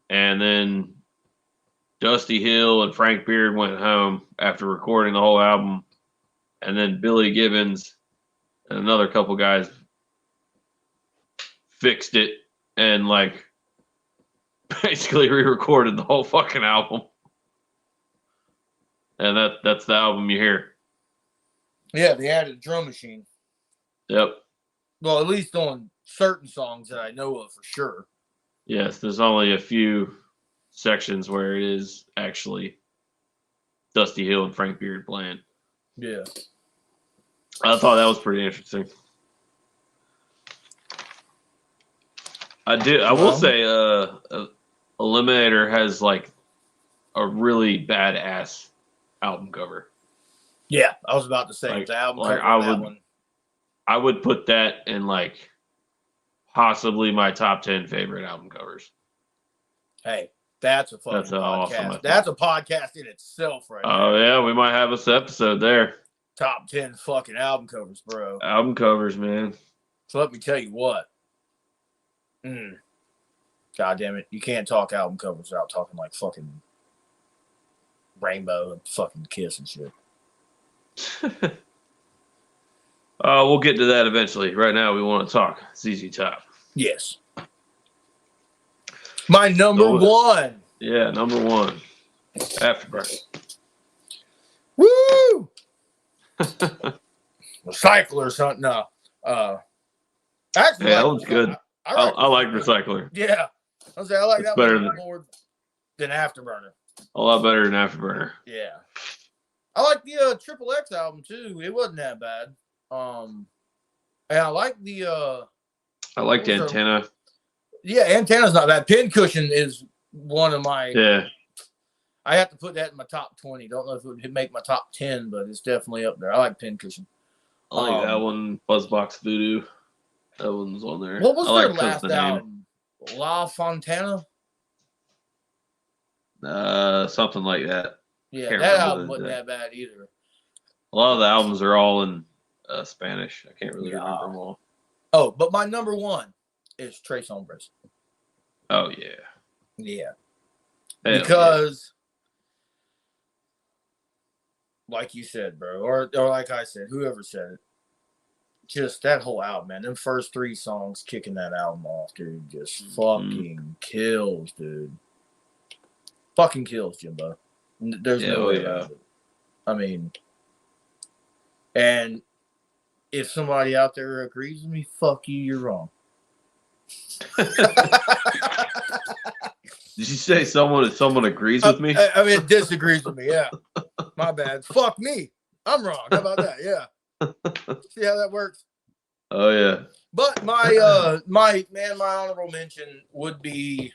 and then Dusty Hill and Frank Beard went home after recording the whole album, and then Billy Gibbons and another couple guys fixed it and basically re-recorded the whole fucking album. And that's the album you hear. Yeah, they added a drum machine. Yep. Well, at least on certain songs that I know of for sure. Yes, there's only a few sections where it is actually Dusty Hill and Frank Beard playing. Yeah. I thought that was pretty interesting. I will say Eliminator has like a really badass album cover. Yeah, I was about to say the album cover I would put that in like possibly my top 10 favorite album covers. Hey, that's a fucking podcast. Awesome, that's a podcast in itself, right now. Oh yeah, we might have this episode there. Top 10 fucking album covers, bro. Album covers, man. So let me tell you what. God damn it. You can't talk album covers without talking like fucking Rainbow and fucking Kiss and shit. We'll get to that eventually. Right now, we want to talk ZZ Top. Yes. My number 1. Yeah, number 1. Afterburner. Woo! Recycler or something. No. Actually, yeah, that one's good. I like Recycler. Yeah. I like that one more than Afterburner. A lot better than Afterburner. Yeah. I like the Triple X album too. It wasn't that bad. And I like the Antenna. Yeah, Antenna's not bad. Pincushion is one of my. Yeah. I have to put that in my top 20. Don't know if it would make my top 10, but it's definitely up there. I like Pincushion. I like that one. Buzzbox Voodoo. That one's on there. What was their last album? La Fontana? Something like that. Yeah, that album wasn't that bad either. A lot of the albums are all in Spanish. I can't really remember them all. Oh, but my number 1 is Tres Hombres. Oh, yeah. Yeah. Because, like you said, bro, or like I said, whoever said it, just that whole album, man. Them first 3 songs kicking that album off, dude, just fucking kills, dude. Fucking kills, Jimbo. There's no way about it. I mean, and if somebody out there agrees with me, fuck you, you're wrong. Did you say someone agrees with me? I mean, disagrees with me. Yeah, my bad. Fuck me. I'm wrong. How about that? Yeah. See how that works? Oh yeah. But my honorable mention would be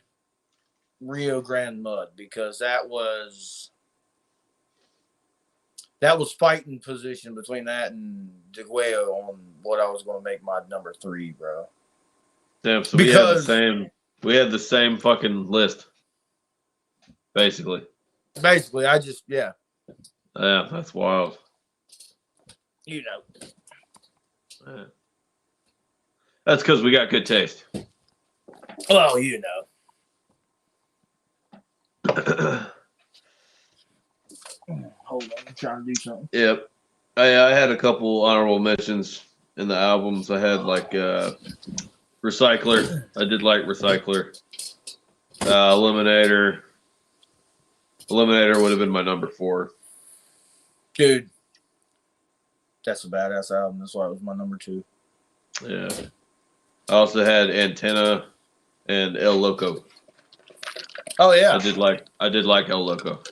Rio Grande Mud, because that was fighting position between that and DeGuello on what I was going to make my number 3, bro. Damn. So we had the same fucking list. Basically, I just Yeah, that's wild. you know. Yeah. That's because we got good taste. Well, you know. Hold on, I'm trying to do something. Yep. I had a couple honorable mentions in the albums. I had like Recycler. I did like Recycler. Eliminator. Eliminator would have been my number 4. Dude, that's a badass album. That's why it was my number 2. Yeah. I also had Antenna and El Loco. Oh yeah. I did like El Loco.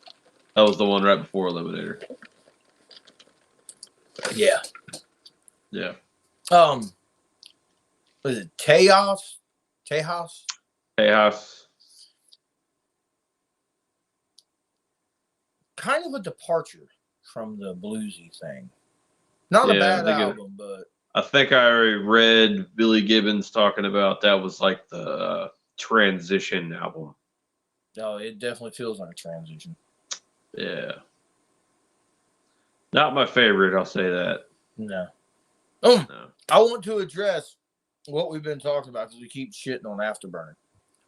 That was the one right before Eliminator. Yeah. Yeah. Was it Tejas? Tejas? Chaos. Kind of a departure from the bluesy thing. Not a bad album, but I think I already read Billy Gibbons talking about that was like the transition album. no, it definitely feels like a transition. Yeah. Not my favorite, I'll say that. No. No. I want to address what we've been talking about because we keep shitting on Afterburner.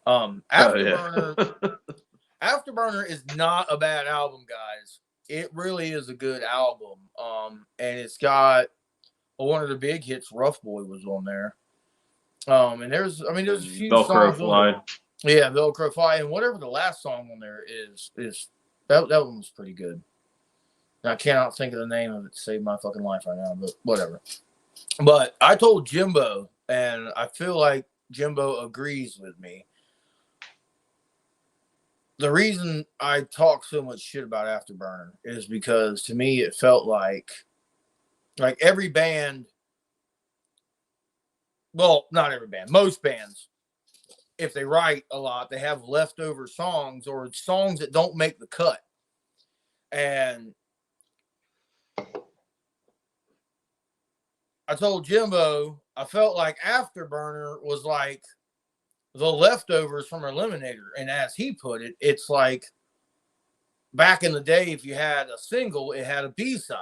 Afterburner, Afterburner is not a bad album, guys. It really is a good album. And it's got one of the big hits. Rough Boy was on there. And there's a few songs on there. Yeah, Velcro Fly, and whatever the last song on there is that one was pretty good. And I cannot think of the name of it to save my fucking life right now, but whatever. But I told Jimbo, and I feel like Jimbo agrees with me. The reason I talk so much shit about Afterburner is because to me it felt like every band, well, not every band, most bands, if they write a lot, they have leftover songs or songs that don't make the cut. And I told Jimbo, I felt like Afterburner was like the leftovers from Eliminator. And as he put it, it's like back in the day, if you had a single, it had a B-side.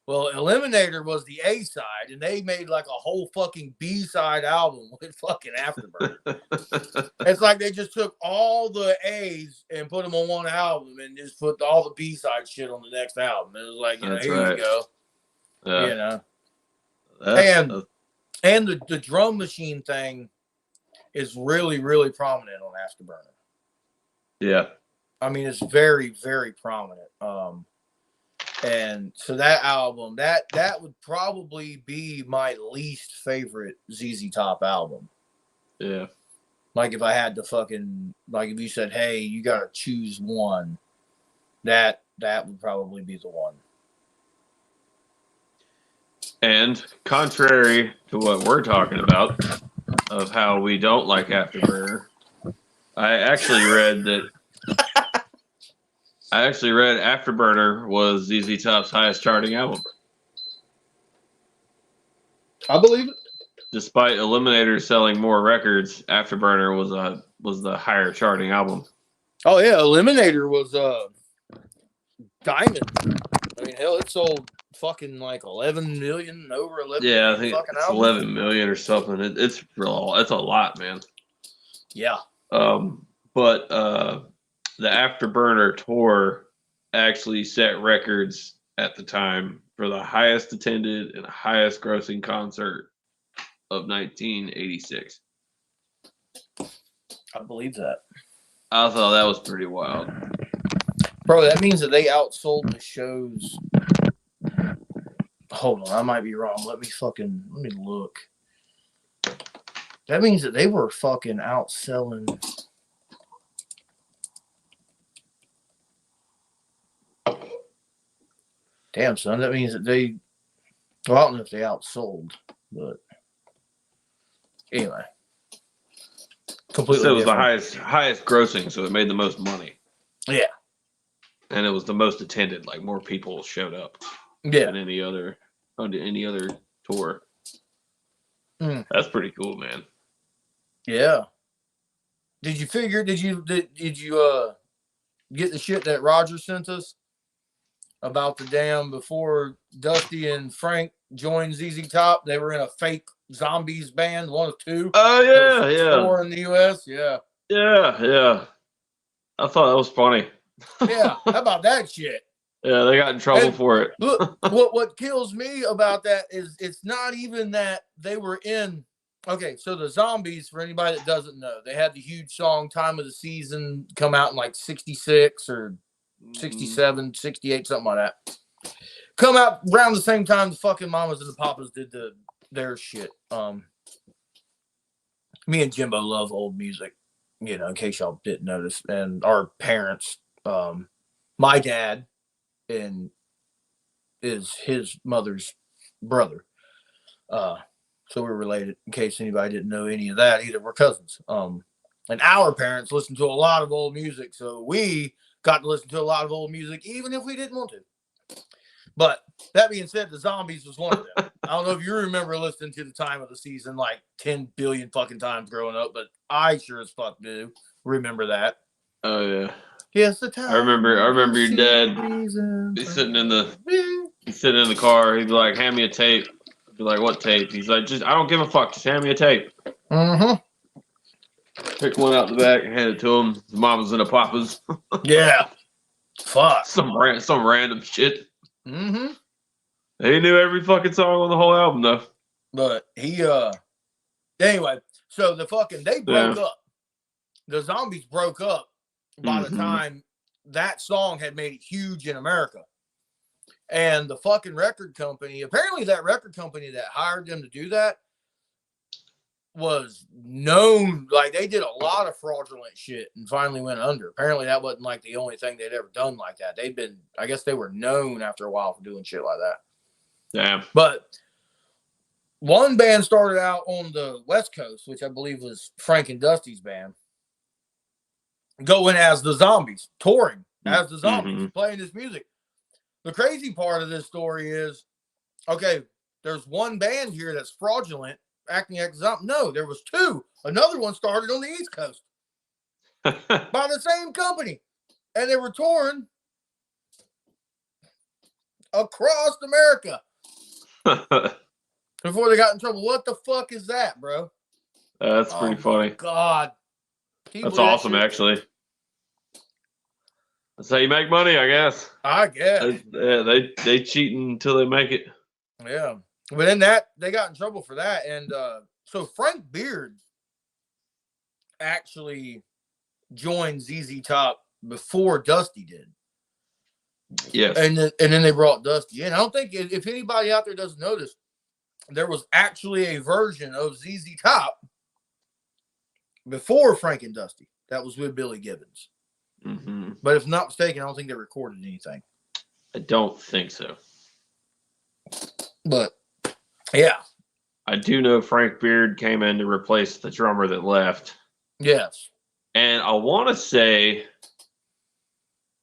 Well, Eliminator was the A-side, and they made like a whole fucking B-side album with fucking Afterburner. It's like they just took all the A's and put them on one album and just put all the B-side shit on the next album. It was like, you know, here you go. Yeah. You know. And the drum machine thing is really, really prominent on Afterburner. Yeah. I mean, it's very, very prominent. And so that album, that would probably be my least favorite ZZ Top album. Yeah. Like if I had to fucking, like if you said, hey, you got to choose one, that would probably be the one. And contrary to what we're talking about, of how we don't like Afterburner, I actually read Afterburner was ZZ Top's highest charting album. I believe it. Despite Eliminator selling more records, Afterburner was the higher charting album. Oh yeah, Eliminator was diamond. I mean, hell, it sold fucking like 11 million, over 11 million. Yeah, I think it's 11 million or something. It's a lot, man. Yeah. But the Afterburner tour actually set records at the time for the highest attended and highest grossing concert of 1986. I believe that. I thought that was pretty wild. Bro, that means that they outsold the shows. Hold on, I might be wrong. Let me look. That means that they were fucking outselling. Damn, son. That means that well, I don't know if they outsold, but anyway. Completely So it was different. the highest grossing, so it made the most money. Yeah. And it was the most attended. Like more people showed up Yeah. than any other tour. Mm. That's pretty cool, man. Yeah. Did you get the shit that Roger sent us about the damn before Dusty and Frank joined ZZ Top? They were in a fake zombies band, one of two. Oh yeah, Tour in the US. Yeah. yeah. I thought that was funny. Yeah. How about that shit? Yeah, they got in trouble for it. Look, what kills me about that is it's not even that they were in. Okay, so the Zombies, for anybody that doesn't know, they had the huge song Time of the Season come out in like 66 or 67, 68, something like that. Come out around the same time the fucking Mamas and the Papas did their shit. Me and Jimbo love old music, in case y'all didn't notice. And our parents, my dad and is his mother's brother. So we're related, in case anybody didn't know any of that either. We're cousins. And our parents listened to a lot of old music, so we got to listen to a lot of old music, even if we didn't want to. But that being said, the Zombies was one of them. I don't know if you remember listening to the Time of the Season like 10 billion fucking times growing up, but I sure as fuck do remember that. Oh yeah. Yes, the time. I remember your dad. He's sitting in the car. He'd be like, "Hand me a tape." I'd be like, "What tape?" He's like, "I don't give a fuck. Just hand me a tape." Mm-hmm. Pick one out the back and hand it to him. The Mamas and the Papas. Yeah. Fuck. Some random shit. Mm-hmm. He knew every fucking song on the whole album though. But anyway, so they broke up. The Zombies broke up by the time that song had made it huge in America. And the fucking record company, apparently that record company that hired them to do that was known, like they did a lot of fraudulent shit and finally went under. Apparently that wasn't like the only thing they'd ever done like that. I guess they were known after a while for doing shit like that. Damn. But one band started out on the West Coast, which I believe was Frank and Dusty's band, going as the Zombies, touring as the Zombies, playing this music. The crazy part of this story is, okay, there's one band here that's fraudulent, acting like zombie. No, there was two. Another one started on the East Coast by the same company, and they were touring across America before they got in trouble. What the fuck is that, bro? That's pretty funny. God, that's awesome, actually. That's how you make money, I guess. I guess. They cheating until they make it. Yeah. But then they got in trouble for that. And so Frank Beard actually joined ZZ Top before Dusty did. Yes. And then they brought Dusty in. I don't think, if anybody out there doesn't know this, there was actually a version of ZZ Top before Frank and Dusty. That was with Billy Gibbons. Mm-hmm. But if I'm not mistaken, I don't think they recorded anything. I don't think so. But yeah, I do know Frank Beard came in to replace the drummer that left. Yes. And I want to say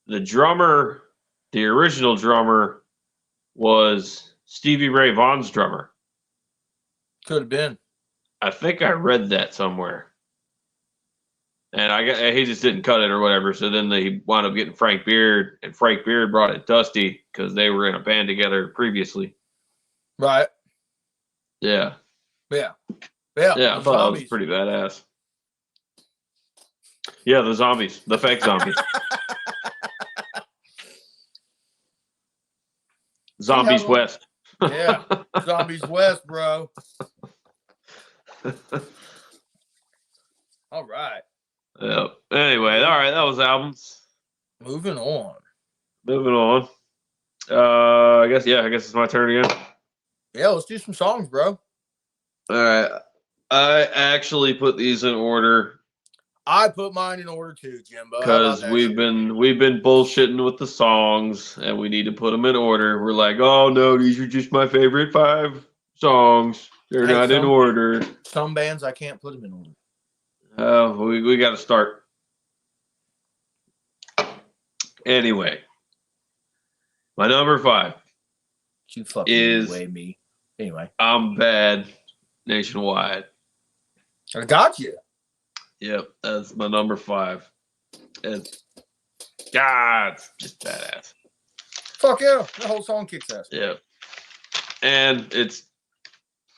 the original drummer was Stevie Ray Vaughan's drummer. Could have been. I think I read that somewhere. And he just didn't cut it or whatever. So then they wound up getting Frank Beard, and Frank Beard brought in Dusty because they were in a band together previously. Right. Yeah. Yeah. Yeah, I thought that was pretty badass. Yeah, the zombies, the fake zombies. Zombies West. Yeah, Zombies West, bro. All right. Yeah. Anyway, all right, that was albums. Moving on. moving on. I guess it's my turn again. Yeah, let's do some songs, bro. All right. I actually put these in order I put mine in order too, Jimbo. How about because that? we've been bullshitting with the songs, and we need to put them in order. We're like, oh no, these are just my favorite 5 songs. They're not in order. Some bands I can't put them in order. We got to start. Anyway, my number 5 You fucking is way me. Anyway, I'm Bad Nationwide. I got you. Yep, that's my number 5. It's God, just badass. Fuck yeah, that whole song kicks ass. Yep, and it's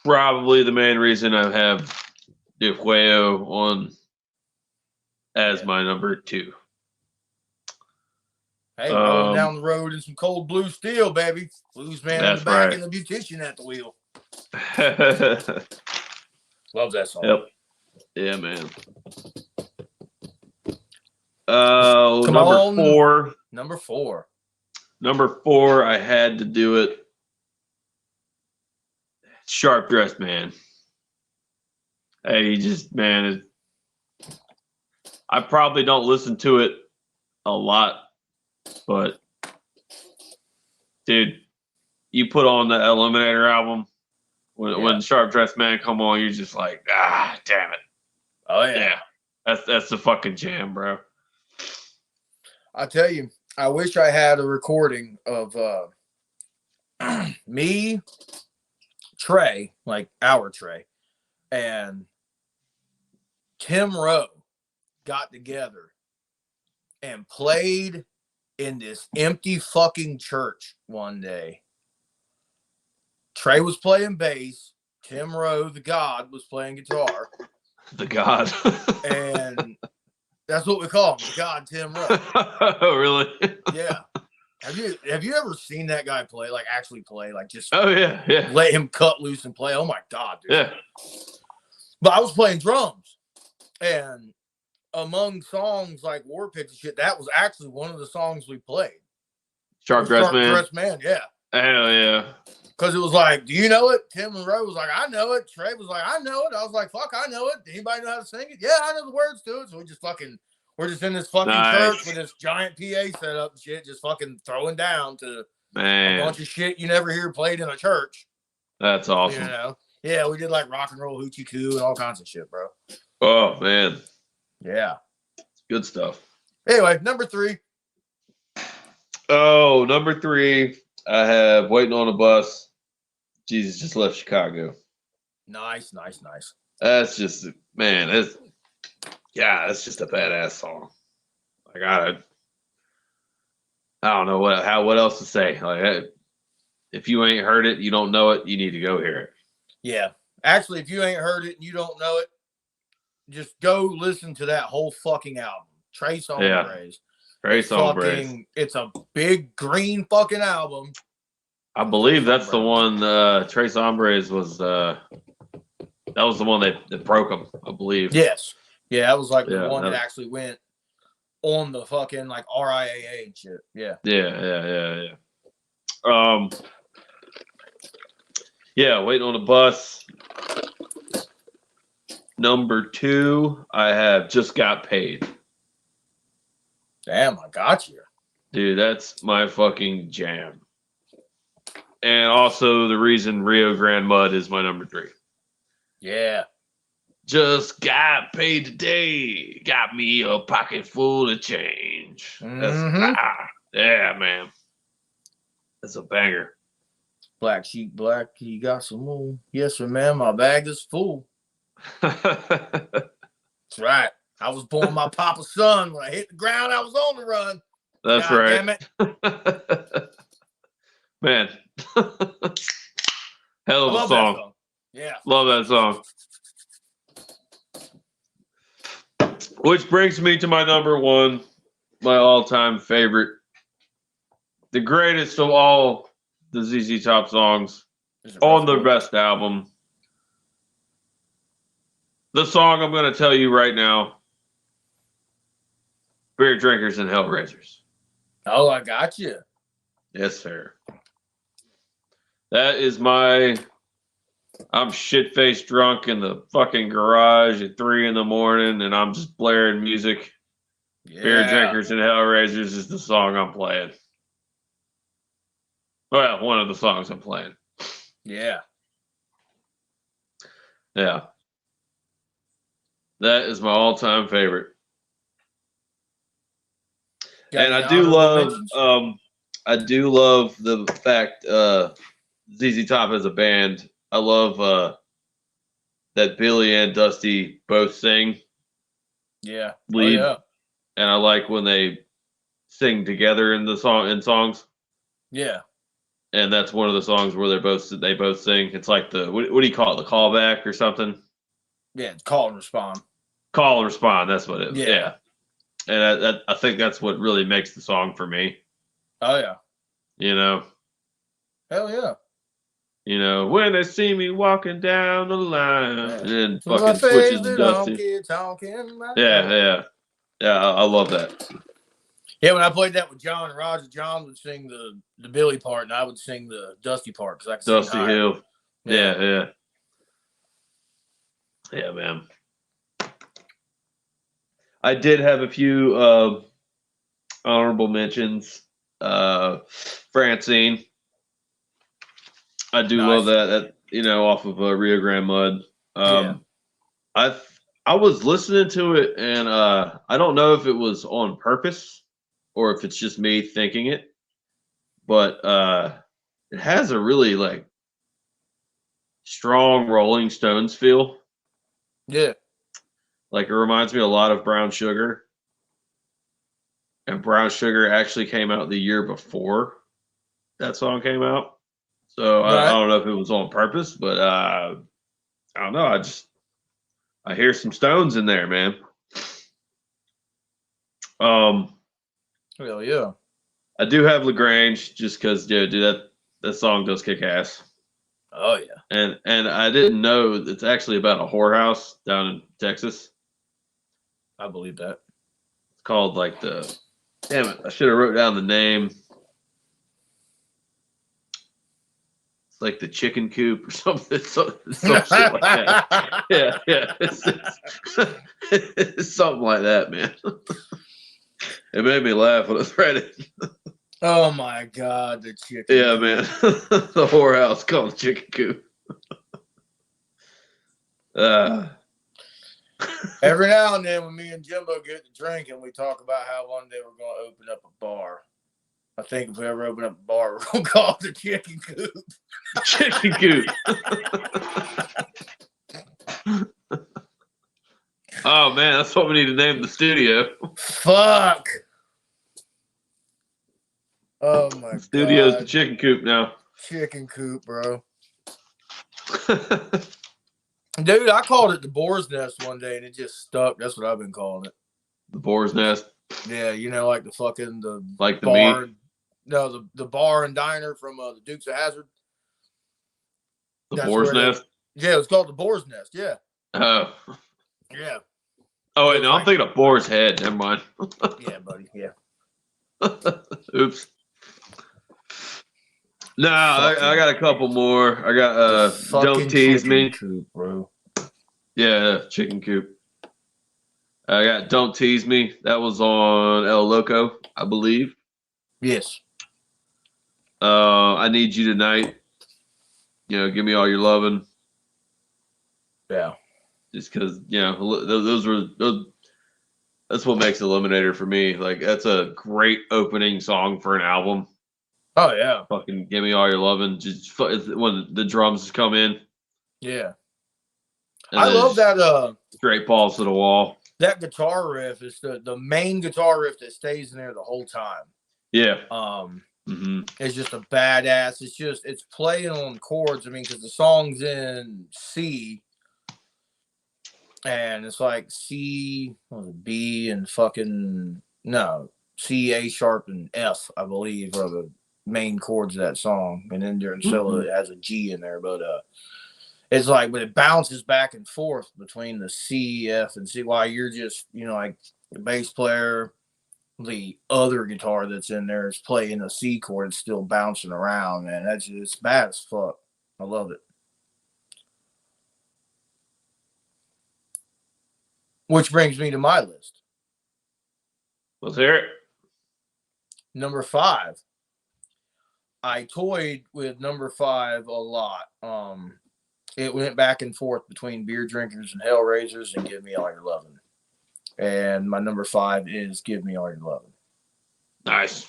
probably the main reason I have De Fuego on as my number 2. Hey, rolling down the road in some cold blue steel, baby. Blues man in the back and the beautician at the wheel. Love that song. Yep. Yeah, man. Number 4. Number 4, I had to do it. Sharp Dressed Man. Hey, I probably don't listen to it a lot, but dude, you put on the Eliminator album when Sharp Dressed Man come on, you're just like, damn it. Oh yeah. That's the fucking jam, bro. I tell you, I wish I had a recording of me, Trey, like our Trey, and Tim Rowe got together and played in this empty fucking church one day. Trey was playing bass. Tim Rowe, the God, was playing guitar. The God. And that's what we call him, the God, Tim Rowe. Oh, really? Yeah. Have you ever seen that guy play? Like actually play? Like just yeah. Let him cut loose and play. Oh my God, dude. Yeah. But I was playing drums, and among songs like War Pigs and shit, that was actually one of the songs we played. Sharp Dressed Man, yeah. Hell yeah. Because it was like, do you know it? Tim and Rowe was like, I know it. Trey was like, I know it. I was like, fuck, I know it. Anybody know how to sing it? Yeah, I know the words to it. So we're just in this fucking church with this giant PA set up and shit, just fucking throwing down to a bunch of shit you never hear played in a church. That's awesome. You know? Yeah, we did like rock and roll hoochie coo and all kinds of shit, bro. Oh man. Yeah. Good stuff. Anyway, number 3. Oh, number 3, I have Waiting on a Bus. Jesus Just Left Chicago. Nice. That's just, man, that's just a badass song. Like I don't know what else to say. Like if you ain't heard it, you don't know it, you need to go hear it. Yeah. Actually, if you ain't heard it and you don't know it, just go listen to that whole fucking album. Tres Hombres. Tres Hombres. It's a big green fucking album. I believe that's the one. Tres Hombres was. That was the one that broke them. I believe. Yes. Yeah, that was like the one that actually went on the fucking like RIAA and shit. Yeah. Yeah. Yeah, Waiting on a Bus. Number 2, I have Just Got Paid. Damn, I got you. Dude, that's my fucking jam. And also the reason Rio Grande Mud is my number 3. Yeah. Just got paid today. Got me a pocket full of change. Yeah, man. That's a banger. Black sheep, black, you got some more. Yes, sir, man. My bag is full. That's right. I was born my papa's son. When I hit the ground, I was on the run. That's God right. Damn it. Man. Hell of a song. Yeah. Love that song. Which brings me to my number 1, my all-time favorite. The greatest of all the ZZ Top songs on the best album. The song I'm going to tell you right now, Beer Drinkers and Hellraisers. Oh, I got you. Yes, sir. That is my. I'm shit faced drunk in the fucking garage at 3 a.m, and I'm just blaring music. Yeah. Beer Drinkers and Hellraisers is the song I'm playing. Well, one of the songs I'm playing. Yeah. Yeah. That is my all-time favorite. Got And any honorable mentions? I do love the fact ZZ Top as a band. I love that Billy and Dusty both sing Yeah. lead, Oh, yeah. and I like when they sing together in songs. Yeah. And that's one of the songs where they both sing. It's like the what do you call it? The callback or something? Yeah. It's call and respond. Call and respond. That's what it is. Yeah. Yeah. And I think that's what really makes the song for me. Oh, yeah. You know. Hell yeah. You know, when they see me walking down the line and My fucking switches to favorite Dusty. honky talking about. Yeah. I love that. Yeah, when I played that with John and Roger, John would sing the Billy part, and I would sing the Dusty part because I could sing Dusty higher. Hill. Yeah, man. I did have a few honorable mentions. Francine. I do Nice. love that off of Rio Grande Mud. Yeah. I was listening to it, and I don't know if it was on purpose or if it's just me thinking it, but it has a really like strong Rolling Stones feel. Yeah. Like it reminds me a lot of Brown Sugar, and Brown Sugar actually came out the year before that song came out. So I Right. don't know if it was on purpose, but I don't know. I hear some Stones in there, man. Hell yeah. I do have Lagrange just because, dude, that song does kick ass. Oh yeah. And I didn't know it's actually about a whorehouse down in Texas. I believe that. It's called like damn it, I should have wrote down the name. It's like the chicken coop or something, some shit like that. Yeah. It's something like that, man. It made me laugh when I read it. Oh my god, the chicken. Yeah, coop. man. The whorehouse called the chicken coop. Every now and then, when me and Jimbo get to drinking, we talk about how one day we're going to open up a bar. I think if we ever open up a bar, we're going to call it the chicken coop. Chicken coop. Oh man, that's what we need to name the studio. Fuck. Oh my god. Studio's the chicken coop now. Chicken coop, bro. Dude, I called it the boar's nest one day and it just stuck. That's what I've been calling it. The boar's nest. Yeah, like the fucking Like the bar. meat. No, the bar and diner from the Dukes of Hazzard. The boar's nest. Yeah, it's called the boar's nest. Yeah. Oh. Yeah. Oh wait, no, I'm thinking of Boar's Head. Never mind. Yeah, buddy. Yeah. Oops. No, I got a couple more. I got Don't Tease Me. Coop, bro. Yeah, chicken coop. I got Don't Tease Me. That was on El Loco, I believe. Yes. I Need You Tonight. Give me all your loving. Yeah. Just because, that's what makes Eliminator for me. Like, that's a great opening song for an album. Oh, yeah. Fucking Give Me All Your Lovin'. Just when the drums come in. Yeah. And I love that. Straight balls to the wall. That guitar riff is the main guitar riff that stays in there the whole time. Yeah. It's just a badass. It's playing on chords. I mean, because the song's in C. And it's like C, B, and C, A sharp, and F, I believe, are the main chords of that song. And then during solo, it has a G in there. But it's like, but it bounces back and forth between the C, F, and C while you're just, like the bass player the other guitar that's in there is playing a C chord, it's still bouncing around, man. That's just bad as fuck. I love it. Which brings me to my list. Let's hear it. Number 5. I toyed with number 5 a lot. It went back and forth between Beer Drinkers and Hellraisers and Give Me All Your Lovin'. And my number 5 is Give Me All Your Lovin'. Nice.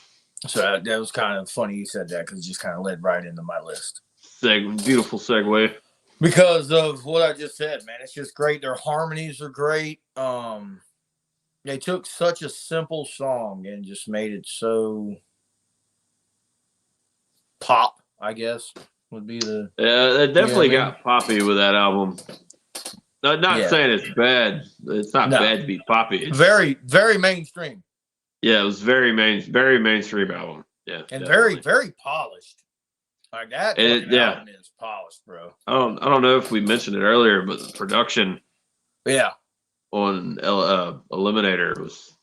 So that was kind of funny you said that because it just kind of led right into my list. Beautiful segue. Because of what I just said, man. It's just great. Their harmonies are great. They took such a simple song and just made it so pop, I guess, would be the... Yeah, they definitely got poppy with that album. Not saying it's bad. It's not bad to be poppy. It's very, very mainstream. Yeah, it was very mainstream album. Yeah, and definitely. very, very polished. Like that album is polished, bro. I don't know if we mentioned it earlier, but the production, on Eliminator was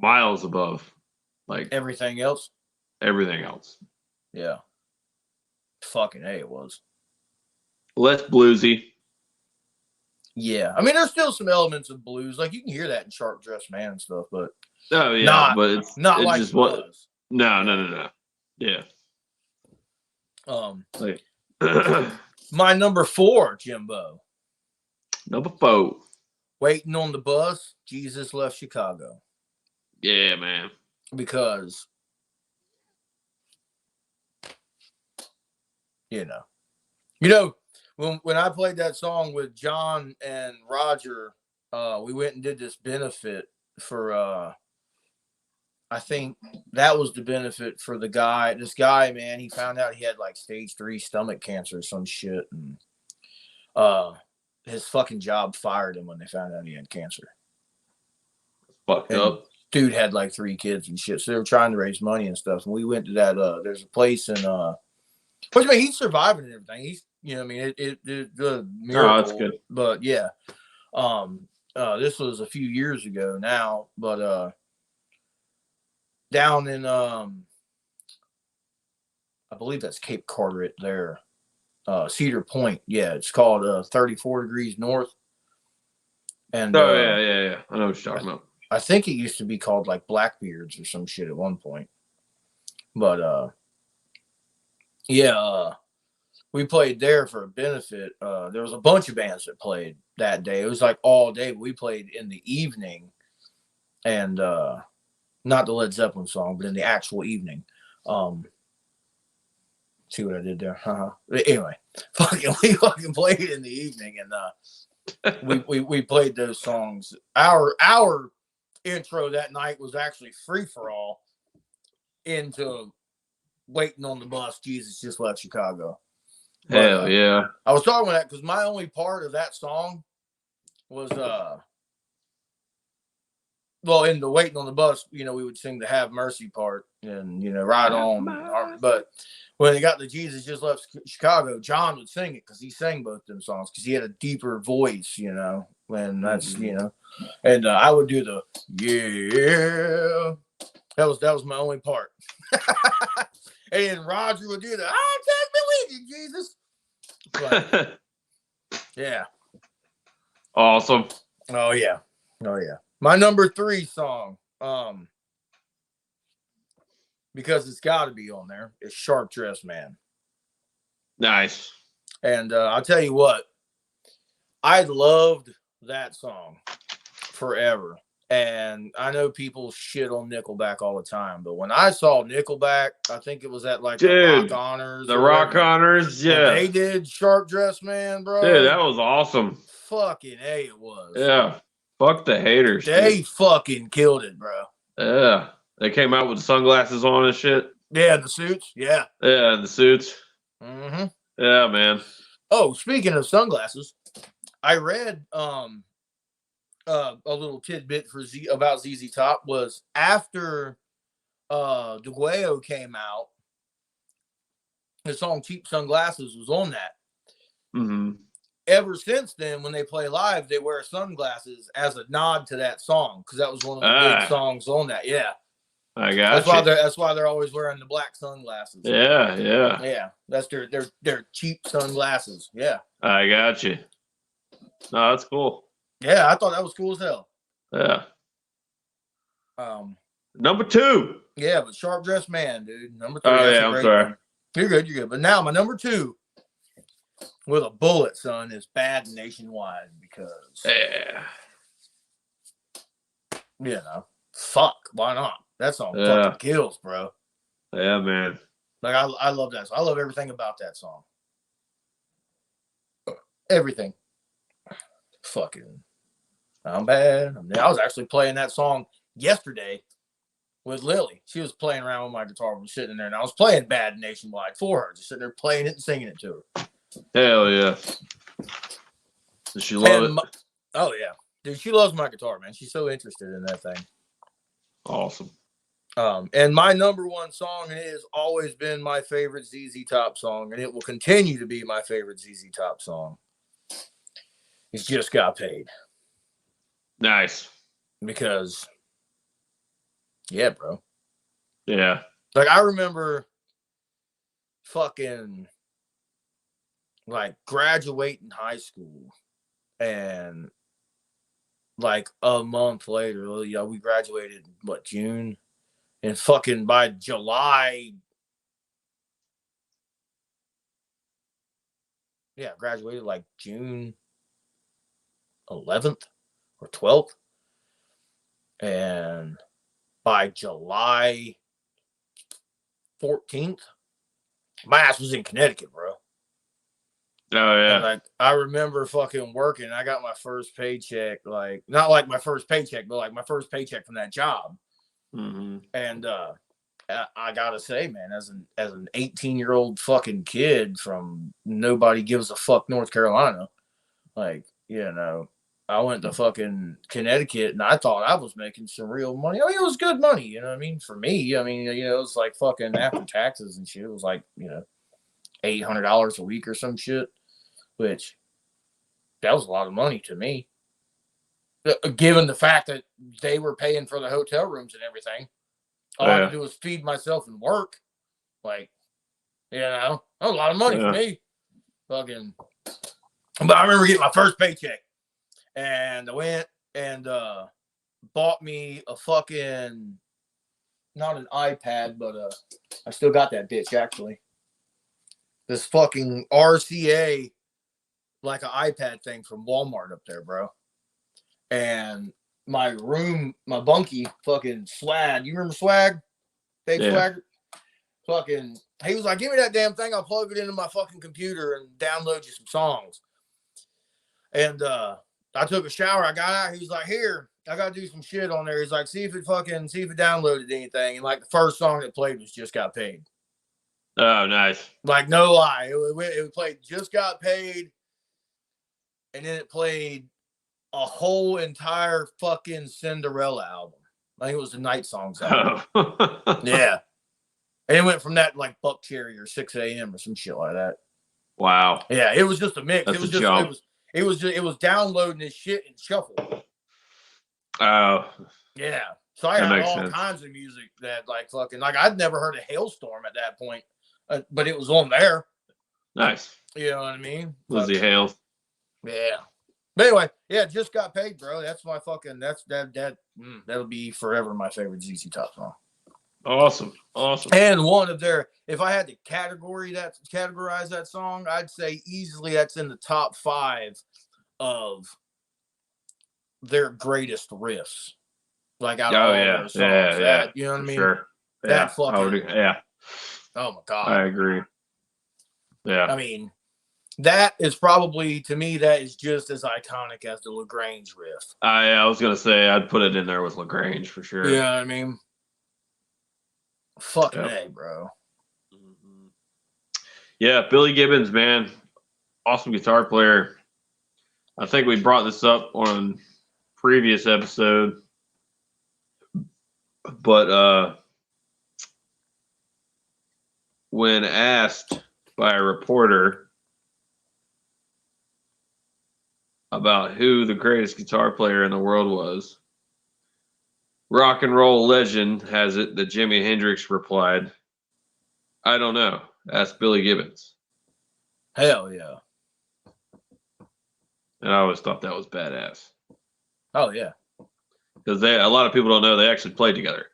miles above like everything else. Everything else. Yeah. Fucking A, it was. Less bluesy. Yeah. I mean, there's still some elements of blues. Like, you can hear that in Sharp Dressed Man and stuff, but... Oh, yeah, but it's not it's like just it what... was. No. Yeah. My number 4, Jimbo. Number 4. Waiting on the Bus, Jesus Left Chicago. Yeah, man. Because... when I played that song with John and Roger, we went and did this benefit for, I think that was the benefit for the guy. This guy, man, he found out he had like stage 3 stomach cancer or some shit. And his fucking job fired him when they found out he had cancer. Fucked up. Dude had like 3 kids and shit. So they were trying to raise money and stuff. And we went to that, there's a place in, which, I mean, he's surviving and everything. He's, I mean, it's a miracle. Oh, that's good. But yeah, this was a few years ago now, but down in I believe that's Cape Carteret there, Cedar Point. Yeah, it's called 34 Degrees North. And yeah. I know what you're talking about. I think it used to be called like Blackbeards or some shit at one point. But we played there for a benefit. There was a bunch of bands that played that day. It was like all day. We played in the evening, and not the Led Zeppelin song, but in the actual evening. See what I did there? Anyway, we fucking played in the evening, and we played those songs. Our intro that night was actually Free for All into Waiting on the Bus, Jesus Just Left Chicago. Hell yeah. I was talking about that because my only part of that song was in the Waiting on the Bus, we would sing the Have Mercy part and Ride On. But when they got the Jesus Just Left Chicago, John would sing it because he sang both them songs because he had a deeper voice, when that's and I would do the that was my only part. And then Roger would do the take me with you, Jesus. But, yeah. Awesome. Oh yeah. My number 3 song, because it's got to be on there, is Sharp Dressed Man. Nice. And I'll tell you what, I loved that song forever. And I know people shit on Nickelback all the time, but when I saw Nickelback, I think it was at like the Rock Honors. The Rock Honors, yeah. They did Sharp Dressed Man, bro. Dude, that was awesome. Fucking A, it was. Yeah. Fuck the haters. They fucking killed it, bro. Yeah. They came out with the sunglasses on and shit. Yeah, the suits. Yeah. Yeah, the suits. Mm-hmm. Yeah, man. Oh, speaking of sunglasses, I read a little tidbit about ZZ Top was after DeGuayo came out, the song Cheap Sunglasses was on that. Mm-hmm. ever since then, when they play live, they wear sunglasses as a nod to that song because that was one of the big songs on that. Yeah, I got you. That's why they're always wearing the black sunglasses. Yeah. That's their cheap sunglasses. Yeah, I got you. No, that's cool. Yeah, I thought that was cool as hell. Yeah. Number 2. Yeah, but Sharp Dressed Man, dude. Number 3. Oh, yeah, I'm sorry. One. You're good. But now my number 2 with a bullet, son, is Bad Nationwide because, fuck, why not? That song fucking kills, bro. Yeah, man. Like, I love that song. I love everything about that song. Everything. Fucking, I'm bad. I was actually playing that song yesterday with Lily. She was playing around with my guitar. I was sitting there, and I was playing Bad Nationwide for her. Just sitting there playing it and singing it to her. Hell yeah. Does she love it? Oh, yeah. Dude, she loves my guitar, man. She's so interested in that thing. Awesome. And my number 1 song, and it has always been my favorite ZZ Top song, and it will continue to be my favorite ZZ Top song. It's Just Got Paid. Nice. Because, yeah, bro. Yeah. Like, I remember fucking, like, graduating high school, and, like, a month later, we graduated, June? And fucking by July, graduated, like, June 11th or 12th. And by July 14th, my ass was in Connecticut, bro. Oh, yeah. And, like, I remember fucking working. I got my first paycheck, like, not like my first paycheck, but like my first paycheck from that job. Mm-hmm. And I gotta say, man, as an 18-year-old fucking kid from nobody gives a fuck North Carolina, like, I went to fucking Connecticut, and I thought I was making some real money. I mean, it was good money, you know what I mean? For me, I mean, it was like fucking after taxes and shit, it was like, $800 a week or some shit, which that was a lot of money to me, given the fact that they were paying for the hotel rooms and everything. All I had to do was feed myself and work. Like, that was a lot of money for me. Fucking, but I remember getting my first paycheck. And I went and bought me a fucking, not an iPad, but I still got that bitch, actually. This fucking RCA, like an iPad thing from Walmart up there, bro. And my bunkie, fucking Swag. You remember Swag? Dave Swag? Fucking, he was like, give me that damn thing. I'll plug it into my fucking computer and download you some songs. And I took a shower. I got out. He was like, here, I got to do some shit on there. He's like, see if it downloaded anything. And like the first song that played was Just Got Paid. Oh, nice. Like, no lie. It played Just Got Paid. And then it played a whole entire fucking Cinderella album. I think it was the Night Songs album. Oh. Yeah. And it went from that like Buck Cherry or 6 a.m. or some shit like that. Wow. Yeah, it was just a mix. That's it was downloading this shit in shuffle. Oh. Yeah. So I had all kinds of music that like fucking, like, I'd never heard of Hailstorm at that point, but it was on there. Nice. You know what I mean? Lizzie Hale. Yeah. But anyway, Just Got Paid, bro. That's my fucking, that'll be forever my favorite ZZ Top song. Awesome. And one of their, if I had to categorize that song, I'd say easily that's in the top 5 of their greatest riffs. Like out of all their songs. Yeah. You know what I mean? Sure. That fucking, Oh my God. I agree. Yeah. I mean, that is probably, to me, that is just as iconic as the LaGrange riff. I was going to say, I'd put it in there with LaGrange for sure. Yeah, I mean, fucking A, bro. Mm-hmm. Yeah, Billy Gibbons, man. Awesome guitar player. I think we brought this up on a previous episode. But when asked by a reporter about who the greatest guitar player in the world was. Rock and roll legend has it that Jimi Hendrix replied, "I don't know. Ask Billy Gibbons." Hell yeah. And I always thought that was badass. Oh yeah. Because a lot of people don't know they actually played together.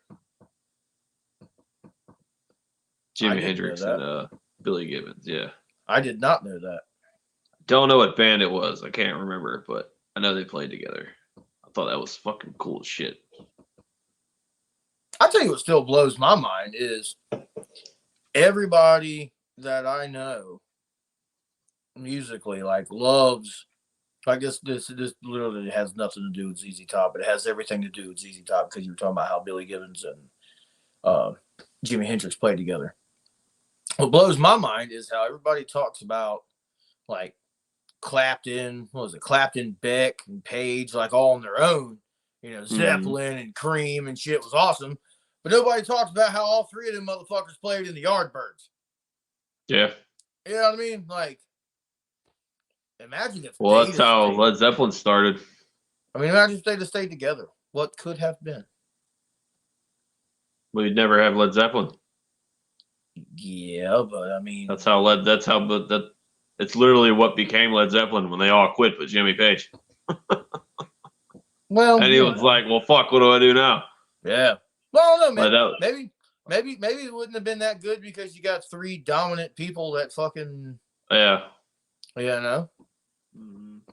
Jimi Hendrix and Billy Gibbons, yeah. I did not know that. Don't know what band it was. I can't remember, but I know they played together. I thought that was fucking cool as shit. I tell you what still blows my mind is everybody that I know musically loves this literally has nothing to do with ZZ Top, but it has everything to do with ZZ Top because you were talking about how Billy Gibbons and Jimi Hendrix played together. What blows my mind is how everybody talks about Clapton, Clapton, Beck, and Page, all on their own. Zeppelin and Cream and shit was awesome. But nobody talks about how all three of them motherfuckers played in the Yardbirds. Yeah. You know what I mean? Imagine if that's how Led Zeppelin started. Imagine if they'd have stayed together. What could have been? We'd never have Led Zeppelin. Yeah, but it's literally what became Led Zeppelin when they all quit but Jimmy Page. Well, and he was like, well, fuck, what do I do now? Yeah. Well, I don't know, maybe it wouldn't have been that good because you got three dominant people that fucking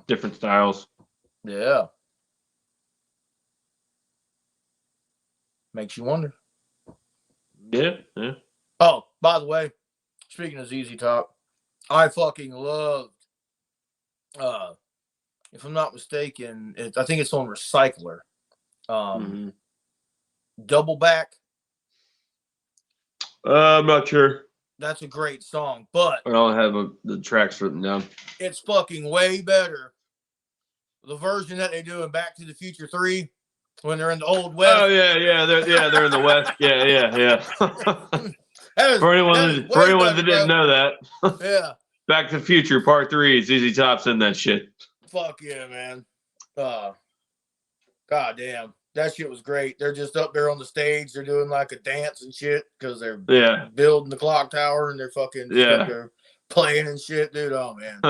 different styles. Yeah. Makes you wonder. Yeah. Oh, by the way, speaking of ZZ Top, I fucking loved if I'm not mistaken, I think it's on Recycler. Double Back. I'm not sure. That's a great song, but I don't have the tracks written down. It's fucking way better. The version that they do in Back to the Future 3 when they're in the Old West. Oh yeah, they're in the West. Yeah. For anyone that didn't know that. Yeah. Back to the Future Part 3, ZZ Top's in that shit. Fuck yeah, man. God damn. That shit was great. They're just up there on the stage. They're doing a dance and shit because they're building the clock tower and they're fucking they're playing and shit, dude. Oh man.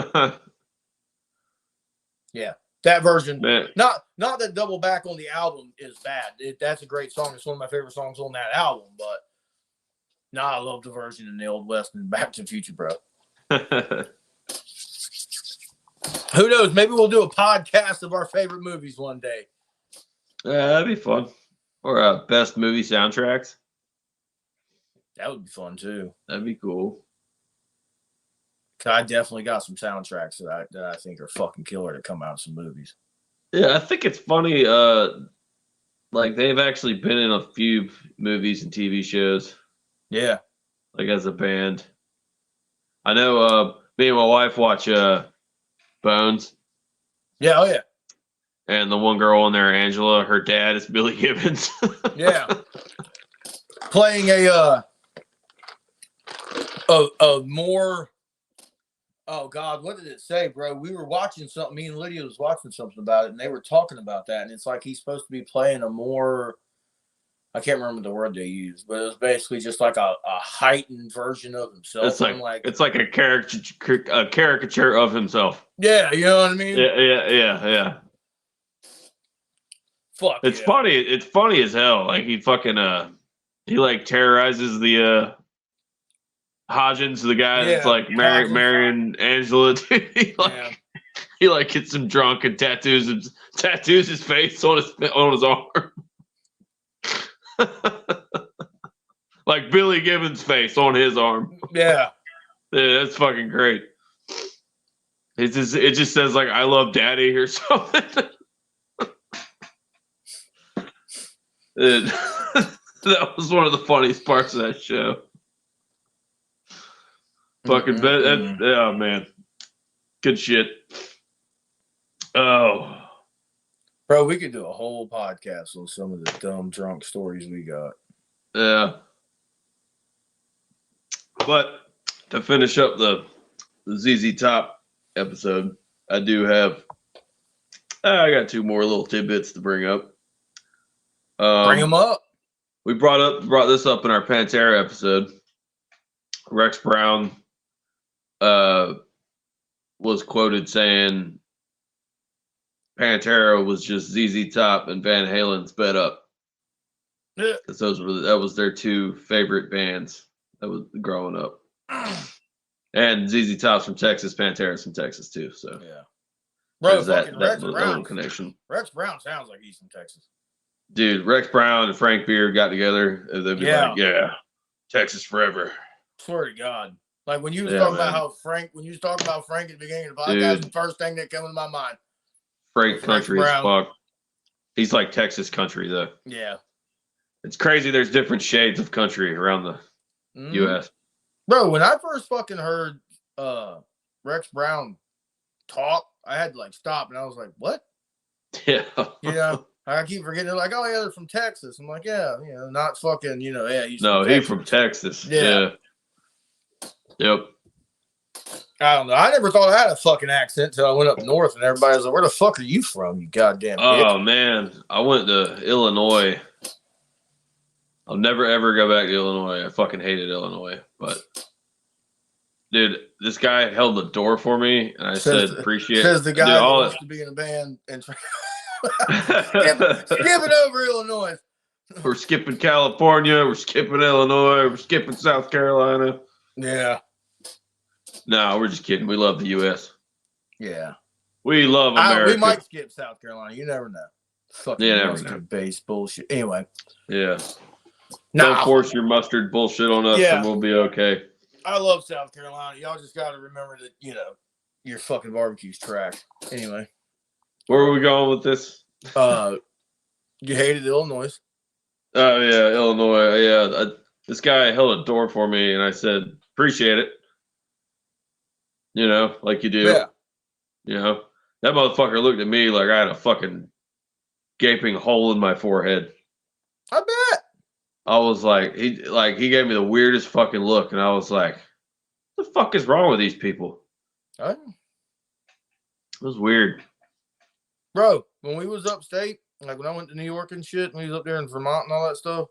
Yeah. That version, not that Double Back on the album is bad. That's a great song. It's one of my favorite songs on that album. But I love the version in the Old West and Back to the Future, bro. Who knows? Maybe we'll do a podcast of our favorite movies one day. Yeah, that'd be fun. Or best movie soundtracks. That would be fun too. That'd be cool. I definitely got some soundtracks that I think are fucking killer to come out of some movies. Yeah, I think it's funny. They've actually been in a few movies and TV shows. Yeah. As a band. I know me and my wife watch Bones. Yeah, oh yeah. And the one girl in there, Angela, her dad is Billy Gibbons. Yeah. Playing a more. Oh God, what did it say, bro? We were watching something. Me and Lydia was watching something about it, and they were talking about that. And it's he's supposed to be playing a more. I can't remember the word they used, but it was basically just a heightened version of himself. It's like a caricature of himself. Yeah, you know what I mean? Yeah. Fuck. It's funny. It's funny as hell. He fucking he terrorizes the Hodgins, the guy that's marrying Angela. he gets him drunk and tattoos his face on his arm. Like Billy Gibbons' face on his arm. Yeah. Yeah, that's fucking great. It just says I love daddy or something. That was one of the funniest parts of that show. Fucking oh man. Good shit. Oh. Bro, we could do a whole podcast on some of the dumb drunk stories we got. Yeah. But to finish up the ZZ Top episode, I do have I got two more little tidbits to bring up. Bring them up. We brought this up in our Pantera episode. Rex Brown was quoted saying Pantera was just ZZ Top and Van Halen sped up. Yeah. Because that was their two favorite bands that was growing up. And ZZ Top's from Texas, Pantera's from Texas too. So yeah, bro, that Rex little Brown connection. Rex Brown sounds like he's from Texas. Dude, Rex Brown and Frank Beard got together and they'd be like, yeah, Texas forever. Swear to God. Like when you was talking about Frank at the beginning of the podcast, the first thing that came into my mind. Frank country as fuck. He's like Texas country though. Yeah. It's crazy there's different shades of country around the US. Bro, when I first fucking heard Rex Brown talk, I had to like stop and I was like, what? Yeah. You know, I keep forgetting. They're like, oh yeah, they're from Texas. I'm like, yeah, not fucking, he's from Texas. Yeah. Yep. I don't know. I never thought I had a fucking accent until I went up north and everybody was like, where the fuck are you from, you goddamn bitch? Oh man. I went to Illinois. I'll never ever go back to Illinois. I fucking hated Illinois. But dude, this guy held the door for me and I said appreciate it. Says the guy that wants to be in a band and skipping over Illinois. We're skipping California. We're skipping Illinois. We're skipping South Carolina. Yeah. No, we're just kidding. We love the U.S. Yeah. We love America. We might skip South Carolina. You never know. Fucking mustard based bullshit. Anyway. Yeah. Don't force your mustard bullshit on us and we'll be okay. I love South Carolina. Y'all just got to remember that, your fucking barbecue's trash. Anyway. Where are we going with this? You hated Illinois. Oh, yeah, Illinois. Yeah, this guy held a door for me, and I said, appreciate it. Like you do. Yeah. That motherfucker looked at me like I had a fucking gaping hole in my forehead. I bet. I was like, he gave me the weirdest fucking look, and I was like, what the fuck is wrong with these people? It was weird. Bro, when we was upstate, like when I went to New York and shit, when we was up there in Vermont and all that stuff,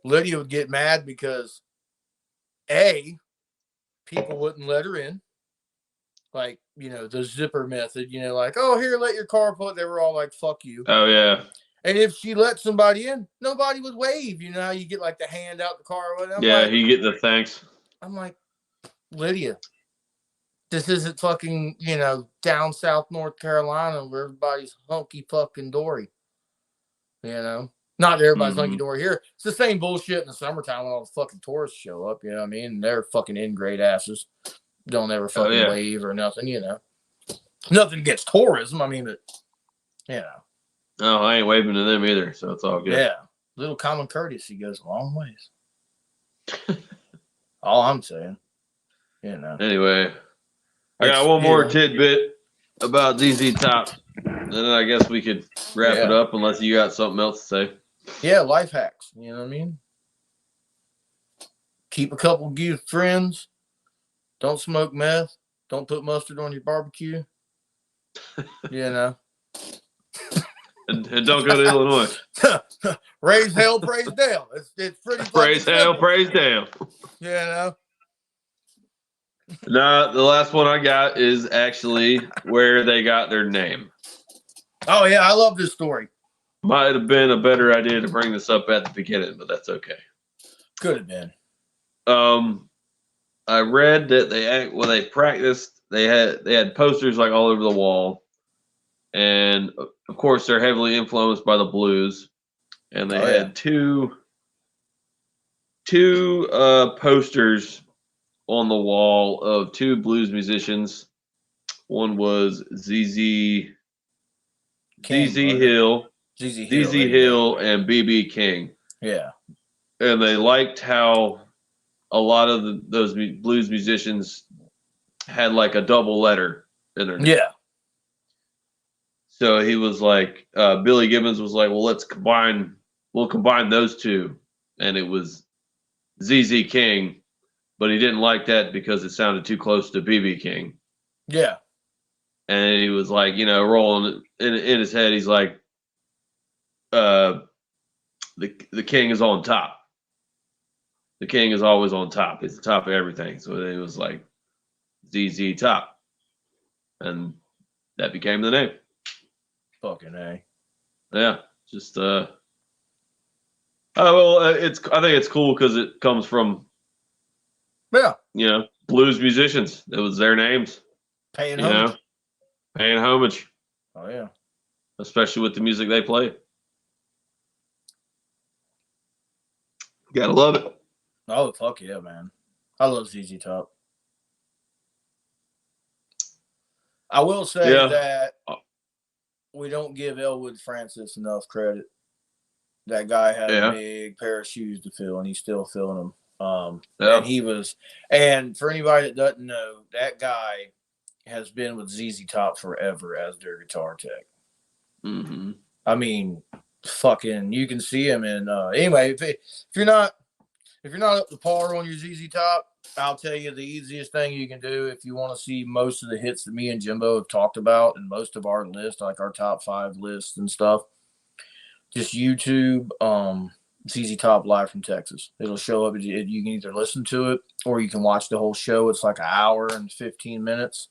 Lydia would get mad because people wouldn't let her in. Like, the zipper method, like, oh, here, let your car pull. They were all like, fuck you. Oh, yeah. And if she let somebody in, nobody would wave. You know how you get like the hand out the car or whatever? You get the thanks. I'm like, Lydia, this isn't fucking, down south North Carolina where everybody's hunky fucking dory. Not that everybody's hunky dory here. It's the same bullshit in the summertime when all the fucking tourists show up. You know what I mean? They're fucking ingrate asses. Don't ever fucking wave or nothing, Nothing against tourism. I mean, but, No, I ain't waving to them either, so it's all good. Yeah. Little common courtesy goes a long ways. All I'm saying. Anyway, I got one more tidbit about ZZ Top. And then I guess we could wrap it up unless you got something else to say. Yeah, life hacks. You know what I mean? Keep a couple good friends. Don't smoke meth. Don't put mustard on your barbecue. And don't go to Illinois. Raise hell, praise Dale. It's pretty. Praise hell, praise Dale. No, the last one I got is actually where they got their name. Oh yeah, I love this story. Might have been a better idea to bring this up at the beginning, but that's okay. Could have been. I read that when they practiced, they had posters like all over the wall, and of course they're heavily influenced by the blues, and they had two posters on the wall of two blues musicians. One was ZZ Hill, and BB King. Yeah, and they liked how a lot of those blues musicians had like a double letter in their name. Yeah. So he was like, Billy Gibbons was like, well, we'll combine those two. And it was ZZ King, but he didn't like that because it sounded too close to BB King. Yeah. and he was like, rolling in his head. He's like, the king is on top. The king is always on top. He's the top of everything. So it was like ZZ Top, and that became the name. Fucking A. Yeah, just oh well, I think it's cool because it comes from Yeah. Blues musicians. It was their names. Paying homage. Paying homage. Oh yeah. Especially with the music they play. Gotta love it. Oh fuck yeah, man! I love ZZ Top. I will say that we don't give Elwood Francis enough credit. That guy had a big pair of shoes to fill, and he's still filling them. And he was, and for anybody that doesn't know, that guy has been with ZZ Top forever as their guitar tech. Mm-hmm. I mean, fucking, you can see him in. Anyway, if you're not up to par on your ZZ Top, I'll tell you the easiest thing you can do if you want to see most of the hits that me and Jimbo have talked about and most of our list, like our top 5 lists and stuff. Just YouTube ZZ Top Live from Texas. It'll show up. You can either listen to it or you can watch the whole show. It's like an hour and 15 minutes.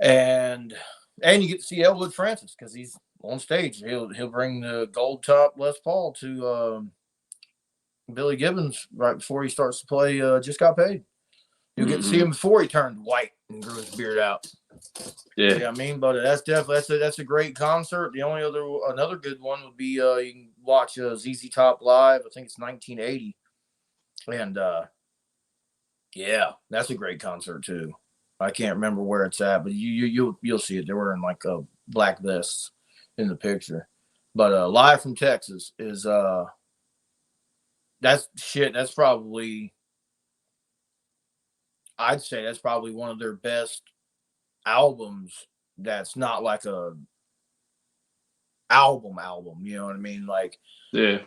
And you get to see Elwood Francis because he's on stage. He'll bring the gold top Les Paul to Billy Gibbons right before he starts to play Just Got Paid. You'll get to see him before he turned white and grew his beard out. Yeah. You know what I mean? But that's definitely that's a great concert. The only another good one would be you can watch ZZ Top live. I think it's 1980, and yeah, that's a great concert too. I can't remember where it's at, but you'll see it. They were in like black vests in the picture. But Live from Texas is that's probably, I'd say that's probably one of their best albums that's not like a album, you know what I mean? Like, yeah,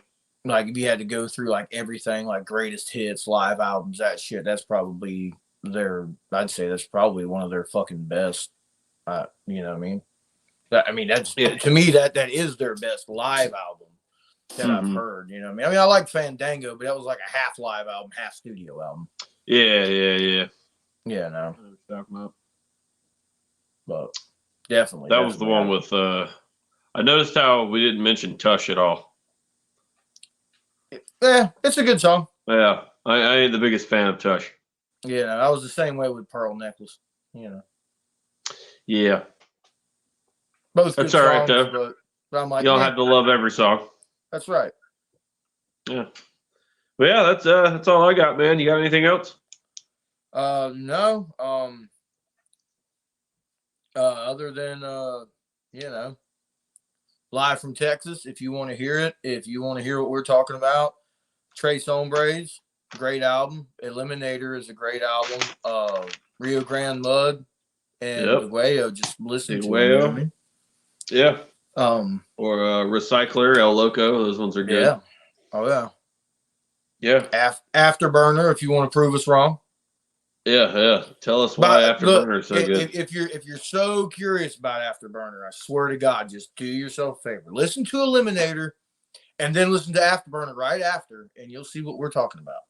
like if you had to go through like everything, like greatest hits, live albums, that shit, that's probably I'd say that's probably one of their fucking best. You know what I mean? That's to me that is their best live album that I've heard. You know what I mean? I like Fandango, but that was like a half live album, half studio album. Yeah. Yeah, no. I know what you're talking about. But definitely. That was the one with I noticed how we didn't mention Tush at all. Yeah, it's a good song. Yeah. I ain't the biggest fan of Tush. Yeah, I was the same way with Pearl Necklace. You know. Yeah. Both that's good all songs, right though. But I'm like, you don't have to love every song. That's right. Yeah. But yeah, that's all I got, man. You got anything else? No. Other than Live from Texas, if you want to hear it, if you want to hear what we're talking about, Tres Hombres, great album. Eliminator is a great album. Rio Grande Mud and Guayo, just listen to it. You know what I mean? Yeah. Or Recycler, El Loco, those ones are good. Yeah. Oh yeah. Yeah. Afterburner, if you want to prove us wrong. Yeah. Tell us why Afterburner is so good. If you're so curious about Afterburner, I swear to God, just do yourself a favor. Listen to Eliminator and then listen to Afterburner right after, and you'll see what we're talking about.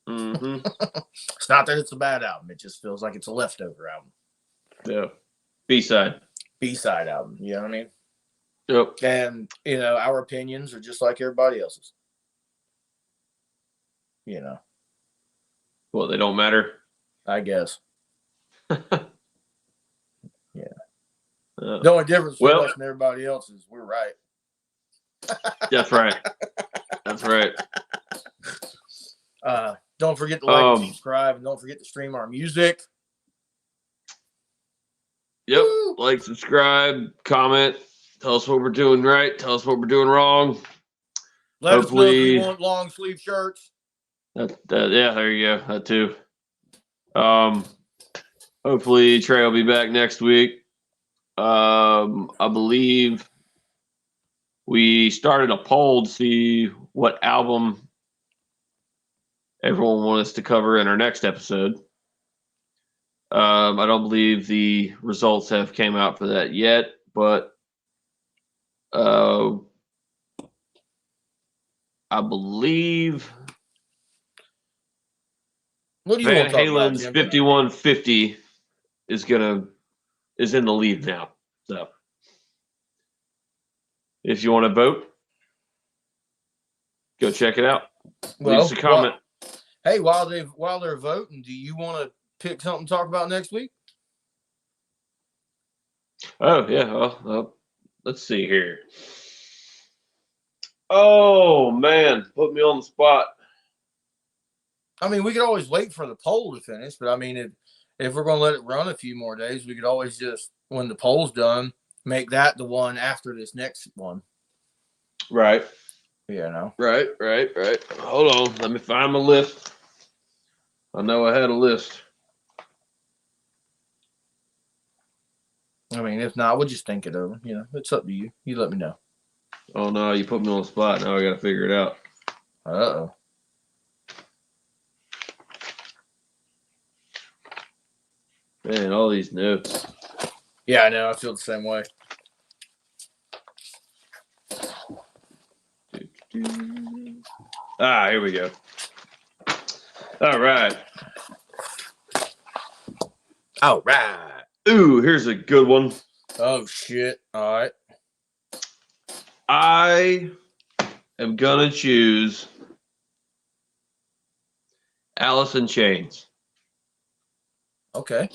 Mm-hmm. It's not that it's a bad album. It just feels like it's a leftover album. Yeah. B-side album. You know what I mean? Yep. And, our opinions are just like everybody else's. Well, they don't matter? I guess. Yeah. The only difference between us and everybody else is we're right. That's right. That's right. Don't forget to like and subscribe, and don't forget to stream our music. Yep. Woo! Like, subscribe, comment, tell us what we're doing right, tell us what we're doing wrong. Let us know if you want long sleeve shirts. Yeah, there you go. That too. Hopefully Trey will be back next week. I believe we started a poll to see what album everyone wants us to cover in our next episode. I don't believe the results have came out for that yet, but I believe What do you Van want to talk about, Halen's Jim? 5150 is in the lead now. So if you want to vote, go check it out. Leave us a comment. Hey, while they're voting, do you want to pick something to talk about next week? Oh yeah, well, let's see here. Oh man, put me on the spot. I mean, we could always wait for the poll to finish, but I mean, if we're going to let it run a few more days, we could always just, when the poll's done, make that the one after this next one. Right. Yeah, no. Right. Hold on, let me find my list. I know I had a list. I mean, if not, we'll just think it over. You know, it's up to you. You let me know. Oh no, you put me on the spot. Now I got to figure it out. Uh-oh. Man, all these notes. Yeah, I know. I feel the same way. Here we go. All right. All right. Ooh, here's a good one. Oh, shit. All right. I am gonna choose Alice in Chains. Okay.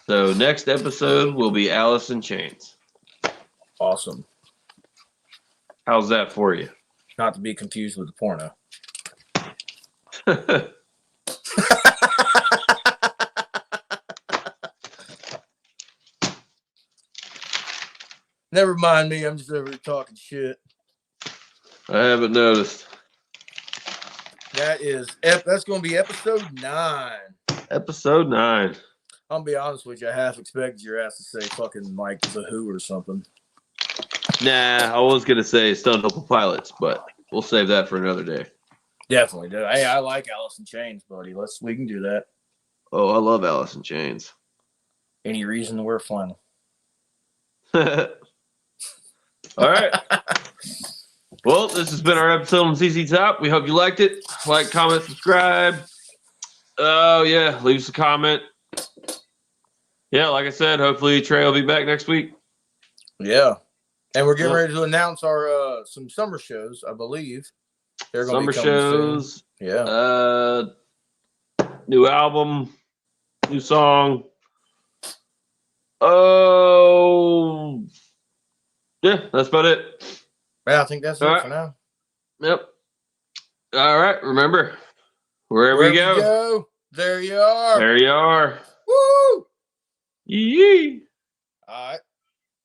So next episode will be Alice in Chains. Awesome. How's that for you? Not to be confused with the porno. Never mind me. I'm just over here talking shit. I haven't noticed. That's going to be episode 9. Episode 9. I'll be honest with you. I half expected your ass to say fucking like The Who or something. Nah, I was gonna say Stone Temple Pilots, but we'll save that for another day. Definitely do. Hey, I like Alice in Chains, buddy. We can do that. Oh, I love Alice in Chains. Any reason to wear flannel? All right. Well, this has been our episode on CC Top. We hope you liked it. Like, comment, subscribe. Oh, yeah. Leave us a comment. Yeah, like I said, hopefully Trey will be back next week. Yeah. And we're getting ready to announce our some summer shows, I believe. They're going to be coming shows. Soon. Yeah. New album, new song. Oh, yeah, that's about it. Yeah, I think that's it for now. Yep. All right. Remember, wherever you go, there you are. There you are. Woo! Yee. All right.